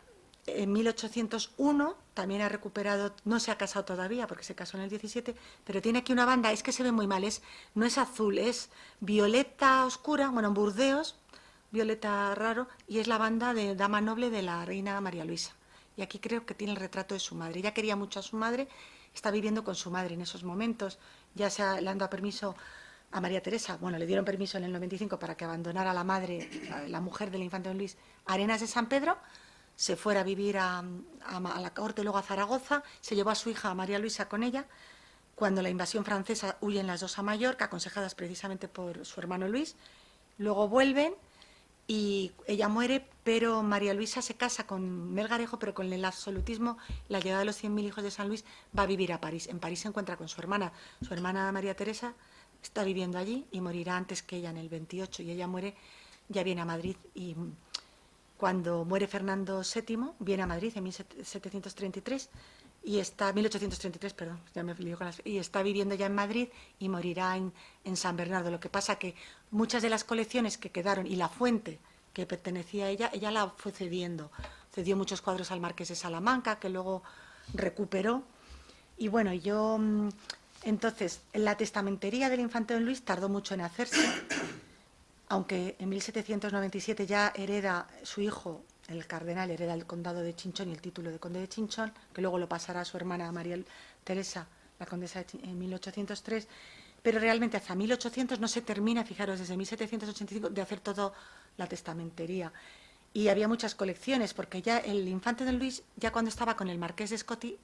en 1801, también ha recuperado, no se ha casado todavía porque se casó en el 17, pero tiene aquí una banda, es que se ve muy mal, no es azul, es violeta oscura, bueno, en Burdeos, violeta raro, y es la banda de dama noble de la reina María Luisa. Y aquí creo que tiene el retrato de su madre. Ella quería mucho a su madre, está viviendo con su madre en esos momentos. Ya le han dado permiso a María Teresa, bueno, le dieron permiso en el 95 para que abandonara a la madre, la mujer del infante Don Luis, a Arenas de San Pedro, se fuera a vivir a la corte, luego a Zaragoza, se llevó a su hija María Luisa con ella. Cuando la invasión francesa huyen las dos a Mallorca, aconsejadas precisamente por su hermano Luis, luego vuelven y ella muere, pero María Luisa se casa con Melgarejo, pero con el absolutismo, la llegada de los 100.000 hijos de San Luis, va a vivir a París. En París se encuentra con su hermana María Teresa, está viviendo allí y morirá antes que ella en el 28, y ella muere, ya viene a Madrid, y cuando muere Fernando VII, viene a Madrid en 1733, y está, 1833, perdón, ya me lío con y está viviendo ya en Madrid y morirá en San Bernardo. Lo que pasa que muchas de las colecciones que quedaron y la fuente que pertenecía a ella la fue cediendo. Cedió muchos cuadros al Marqués de Salamanca, que luego recuperó. Y bueno, entonces, la testamentería del infante Don Luis tardó mucho en hacerse, aunque en 1797 ya hereda su hijo, el cardenal, hereda el condado de Chinchón y el título de conde de Chinchón, que luego lo pasará a su hermana María Teresa, la condesa en 1803, pero realmente hasta 1800 no se termina, fijaros, desde 1785, de hacer toda la testamentería. Y había muchas colecciones, porque ya el infante Don Luis, ya cuando estaba con el marqués de Scotty,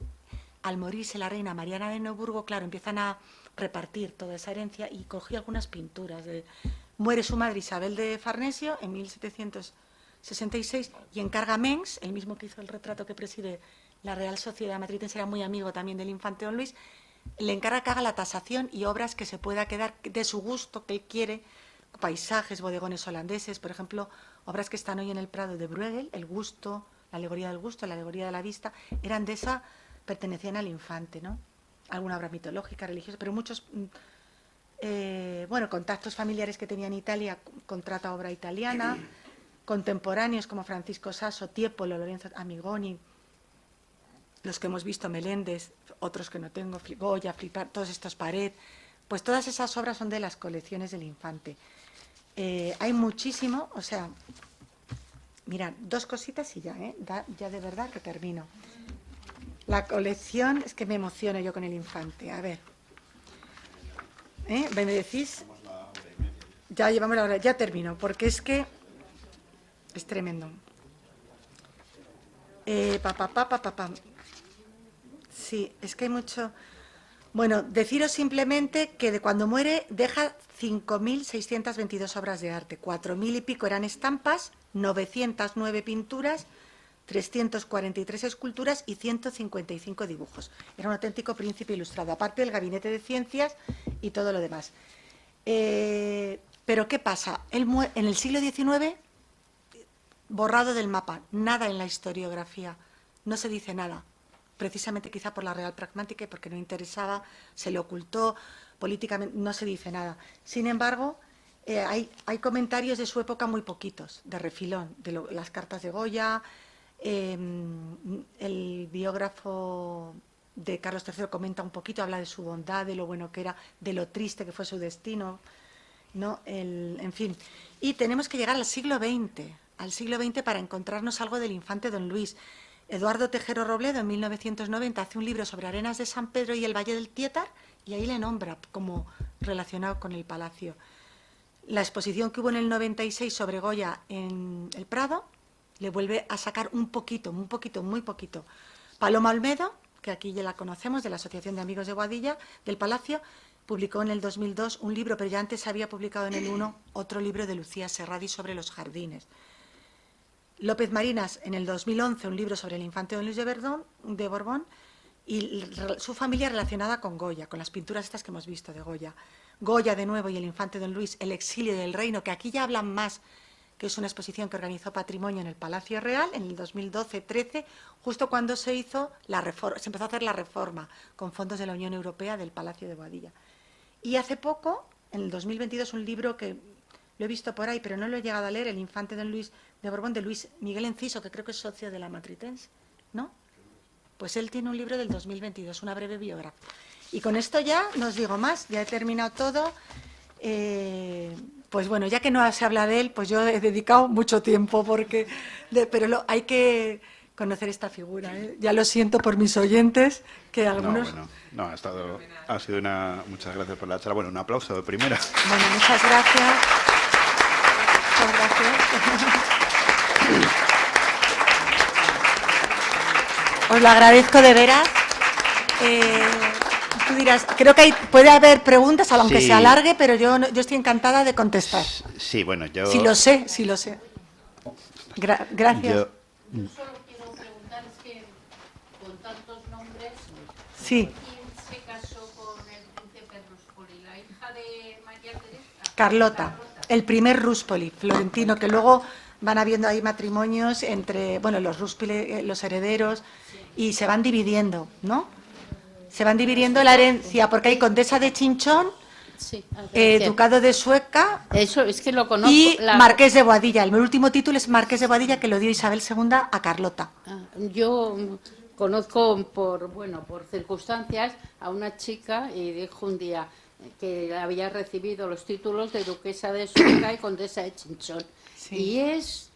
al morirse la reina Mariana de Neuburgo, claro, empiezan a repartir toda esa herencia y cogió algunas pinturas. Muere su madre Isabel de Farnesio en 1766 y encarga Mengs, el mismo que hizo el retrato que preside la Real Sociedad Matritense, era muy amigo también del infante Don Luis, le encarga que haga la tasación y obras que se pueda quedar de su gusto, que él quiere, paisajes, bodegones holandeses, por ejemplo, obras que están hoy en el Prado de Bruegel, el gusto, la alegoría del gusto, la alegoría de la vista, eran de esa, pertenecían al infante, ¿no? Alguna obra mitológica, religiosa, pero muchos, contactos familiares que tenía en Italia, contrata obra italiana, contemporáneos como Francisco Sasso, Tiepolo, Lorenzo Amigoni, los que hemos visto, Meléndez, otros que no tengo, Goya, Flipar, todos estos Pared, pues todas esas obras son de las colecciones del infante. Hay muchísimo, o sea, mirad, dos cositas y ya, ya de verdad que termino. La colección, es que me emociono yo con el infante, a ver. ¿Me decís? Ya llevamos la hora, ya termino, porque es que es tremendo. Sí, es que hay mucho. Bueno, deciros simplemente que de cuando muere deja 5.622 obras de arte, 4.000 y pico eran estampas, 909 pinturas, 343 esculturas y 155 dibujos. Era un auténtico príncipe ilustrado, aparte del gabinete de ciencias y todo lo demás. Pero ¿qué pasa? Él en el siglo XIX, borrado del mapa, nada en la historiografía, no se dice nada. Precisamente quizá por la Real Pragmática y porque no interesaba, se le ocultó políticamente, no se dice nada. Sin embargo, hay comentarios de su época muy poquitos, de refilón, de las cartas de Goya. El biógrafo de Carlos III comenta un poquito, habla de su bondad, de lo bueno que era, de lo triste que fue su destino, ¿no? En fin. Y tenemos que llegar al siglo XX para encontrarnos algo del infante Don Luis. Eduardo Tejero Robledo, en 1990, hace un libro sobre Arenas de San Pedro y el Valle del Tietar, y ahí le nombra como relacionado con el palacio. La exposición que hubo en el 96 sobre Goya en el Prado le vuelve a sacar muy poquito. Paloma Olmedo, que aquí ya la conocemos, de la Asociación de Amigos de Boadilla, del Palacio, publicó en el 2002 un libro, pero ya antes había publicado en el 1 otro libro de Lucía Serradi sobre los jardines. López Marinas, en el 2011, un libro sobre el infante Don Luis de Borbón, y su familia relacionada con Goya, con las pinturas estas que hemos visto de Goya. Goya, de nuevo, y el infante Don Luis, el exilio del reino, que aquí ya hablan más, que es una exposición que organizó Patrimonio en el Palacio Real en el 2012-13, justo cuando se hizo la reforma, se empezó a hacer la reforma con fondos de la Unión Europea del Palacio de Boadilla. Y hace poco, en el 2022, un libro que lo he visto por ahí, pero no lo he llegado a leer, El infante Don Luis de Borbón, de Luis Miguel Enciso, que creo que es socio de la Matritense, ¿no? Pues él tiene un libro del 2022, una breve biografía. Y con esto ya no os digo más, ya he terminado todo. Pues bueno, ya que no se habla de él, pues yo he dedicado mucho tiempo, pero hay que conocer esta figura, ¿eh? Ya lo siento por mis oyentes, que algunos...
Ha sido muchas gracias por la charla. Bueno, un aplauso de primera.
Bueno, muchas gracias. Muchas gracias. Os lo agradezco de veras. Tú dirás, creo que puede haber preguntas, aunque
Sí.
se alargue, pero yo estoy encantada de contestar.
Sí, bueno, yo...
Si lo sé. Gracias.
yo-
Yo solo quiero preguntar, es que con tantos nombres,
Sí,
¿quién se casó con el príncipe Ruspoli? ¿La hija de María Teresa?
Carlota, el primer Ruspoli, florentino, que luego van habiendo ahí matrimonios entre, bueno, los Ruspoli, los herederos, y se van dividiendo, ¿no? Se van dividiendo la herencia, porque hay condesa de Chinchón,
Sí,
ducado de Sueca
Eso es que lo conozco.
y marqués de Boadilla. El último título es marqués de Boadilla, que lo dio Isabel II a Carlota.
Yo conozco por circunstancias a una chica y dijo un día que había recibido los títulos de duquesa de Sueca y condesa de Chinchón.
Sí.
Y es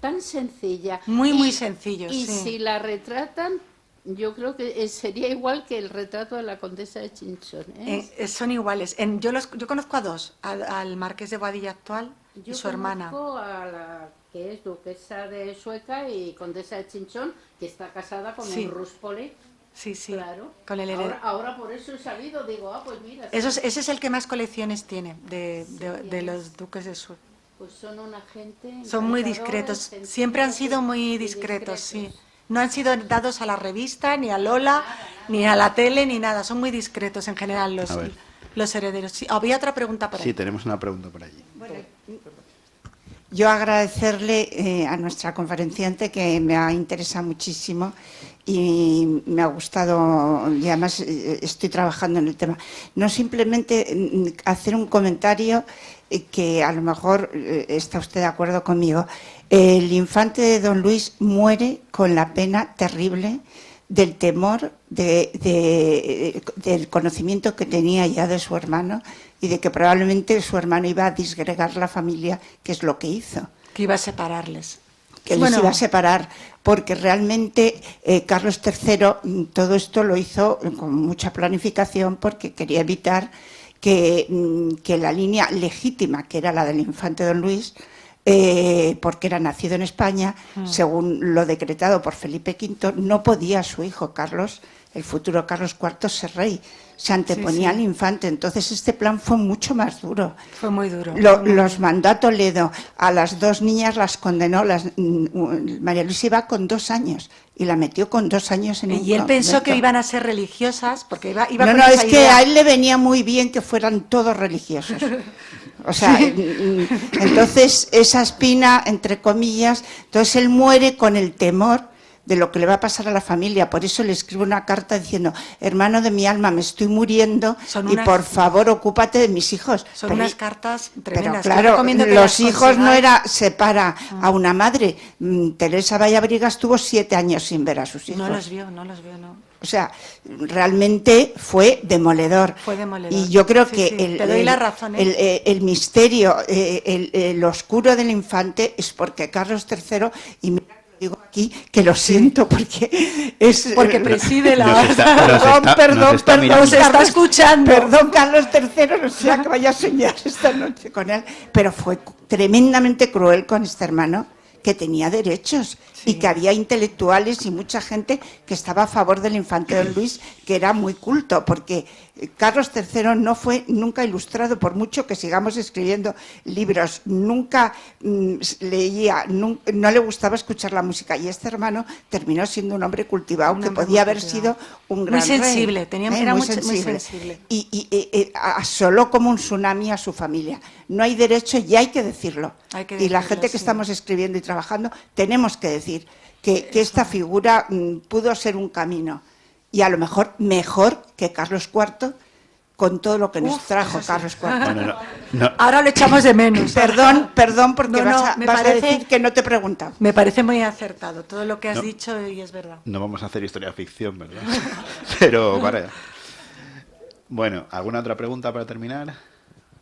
tan sencilla.
Muy sencillo,
Y
sí.
si la retratan, yo creo que sería igual que el retrato de la condesa de Chinchón, ¿eh?
Son iguales. Yo conozco a dos, al marqués de Boadilla actual y su hermana.
Conozco a la que es duquesa de Sueca y condesa de Chinchón, que está casada con
Sí.
un Ruspoli.
Sí,
Claro.
con el heredero.
Ahora por eso he sabido, digo, pues mira,
Ese es el que más colecciones tiene de los duques de Sueca.
pues son una gente
Son muy
encantadora,
discretos.
sencilla,
Siempre han sido muy discretos, sí. No han sido dados a la revista, ni a Lola, ni a la tele, ni nada. Son muy discretos en general
A ver.
los herederos. Sí, había otra pregunta por ahí.
Sí, tenemos una pregunta por allí.
Yo agradecerle a nuestra conferenciante, que me ha interesado muchísimo y me ha gustado, y además estoy trabajando en el tema. No simplemente hacer un comentario que a lo mejor está usted de acuerdo conmigo. El infante de Don Luis muere con la pena terrible del temor del conocimiento que tenía ya de su hermano y de que probablemente su hermano iba a disgregar la familia, que es lo que hizo.
Que iba a separarles.
Que les iba a separar, porque realmente Carlos III todo esto lo hizo con mucha planificación, porque quería evitar que la línea legítima, que era la del infante Don Luis, porque era nacido en España, según lo decretado por Felipe V, no podía su hijo Carlos, el futuro Carlos IV, ser rey. Se anteponía al infante. Entonces este plan fue mucho más duro.
Fue muy duro.
Los mandó a Toledo. A las dos niñas las condenó. María Luisa iba con 2 años y la metió con 2 años en un
Y él pensó
convento.
que iban a ser religiosas, porque iba
No,
con
no,
esa
es que
idea.
a él le venía muy bien que fueran todos religiosos. O sea, entonces esa espina, entre comillas, entonces él muere con el temor de lo que le va a pasar a la familia. Por eso le escribo una carta diciendo: hermano de mi alma, me estoy muriendo y por favor ocúpate de mis hijos.
Son
Pero-
unas cartas
pero
tremendas. que
claro,
recomiendo que
los
las
hijos no
consigáis.
era separa a una madre. Teresa Vallabriga estuvo 7 años sin ver a sus hijos.
No los vio, no.
O sea, realmente fue demoledor.
Fue demoledor.
Y yo creo
Sí,
que
sí, te doy la razón, ¿eh?
el misterio, el oscuro del infante es porque Carlos III, y mira que lo digo aquí, que lo siento porque es...
Porque preside la...
Nos está
Perdón,
mirando.
Nos está escuchando.
Perdón, Carlos III, no sea que vaya a soñar esta noche con él, pero fue tremendamente cruel con este hermano, que tenía derechos y que había intelectuales y mucha gente que estaba a favor del infante Don Luis, que era muy culto, porque Carlos III no fue nunca ilustrado, por mucho que sigamos escribiendo libros, nunca leía, no le gustaba escuchar la música, y este hermano terminó siendo un hombre cultivado, que podía haber sido un gran
muy sensible,
rey,
era
muy
muy
sensible.
sensible.
Y asoló como un tsunami a su familia. No hay derecho, y hay que decirlo. Y la gente que
sí.
estamos escribiendo y trabajando, tenemos que decir que esta figura pudo ser un camino, y a lo mejor mejor que Carlos IV, con todo lo que nos trajo Carlos IV.
Bueno, no.
Ahora lo echamos de menos.
Perdón, porque
No,
vas a decir que no te he preguntado.
Me parece muy acertado todo lo que has
No.
dicho, y es verdad.
No vamos a hacer historia ficción, ¿verdad? Pero, vale. Bueno, ¿alguna otra pregunta para terminar?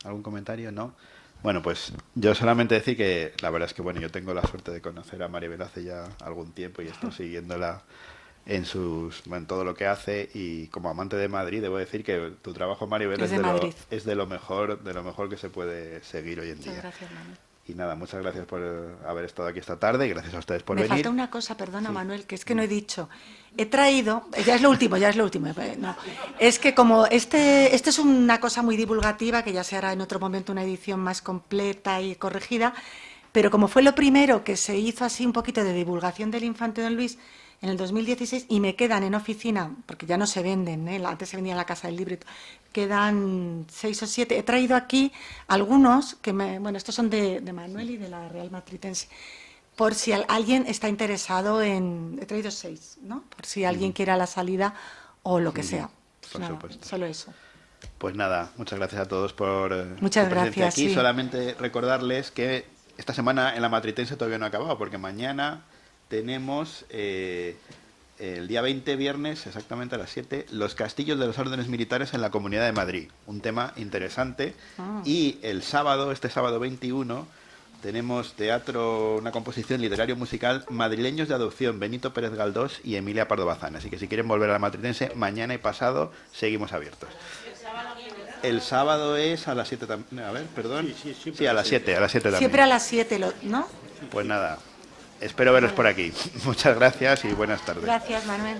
¿Algún comentario? ¿No? Bueno, pues yo solamente decir que la verdad es que, bueno, yo tengo la suerte de conocer a Maribel hace ya algún tiempo y estoy siguiéndola en todo lo que hace, y como amante de Madrid debo decir que tu trabajo, Maribel,
Es de Madrid.
es de lo mejor que se puede seguir hoy en
Muchas
día.
gracias, Manuel.
Y nada, muchas gracias por haber estado aquí esta tarde y gracias a ustedes por
Me
venir.
falta una cosa, perdona, Manuel, que es que no he dicho. He traído, ya es lo último, no, es que como este es una cosa muy divulgativa, que ya se hará en otro momento una edición más completa y corregida, pero como fue lo primero que se hizo así un poquito de divulgación del infante Don Luis en el 2016, y me quedan en oficina, porque ya no se venden, antes se vendía en la Casa del Libro, quedan 6 o 7. He traído aquí algunos, bueno, estos son de Manuel y de la Real Matritense, por si alguien está interesado en... He traído 6, ¿no? Por si alguien quiere a la salida o lo que sea.
Por
Nada,
supuesto.
solo eso.
Pues nada, muchas gracias a todos por
Muchas
su presencia
gracias,
aquí.
sí.
Solamente recordarles que esta semana en la Matritense todavía no ha acabado, porque mañana tenemos el día 20, viernes, exactamente a las 7, los castillos de las órdenes militares en la Comunidad de Madrid. Un tema interesante. Y el sábado, este sábado 21, tenemos teatro, una composición literario-musical, Madrileños de Adopción, Benito Pérez Galdós y Emilia Pardo Bazán. Así que si quieren volver a la Matritense, mañana y pasado seguimos abiertos. El sábado es a las 7 también. A ver, perdón. Sí, a las 7 también.
Siempre a las 7, ¿no?
Pues nada, espero veros por aquí. Muchas gracias y buenas tardes.
Gracias, Manuel.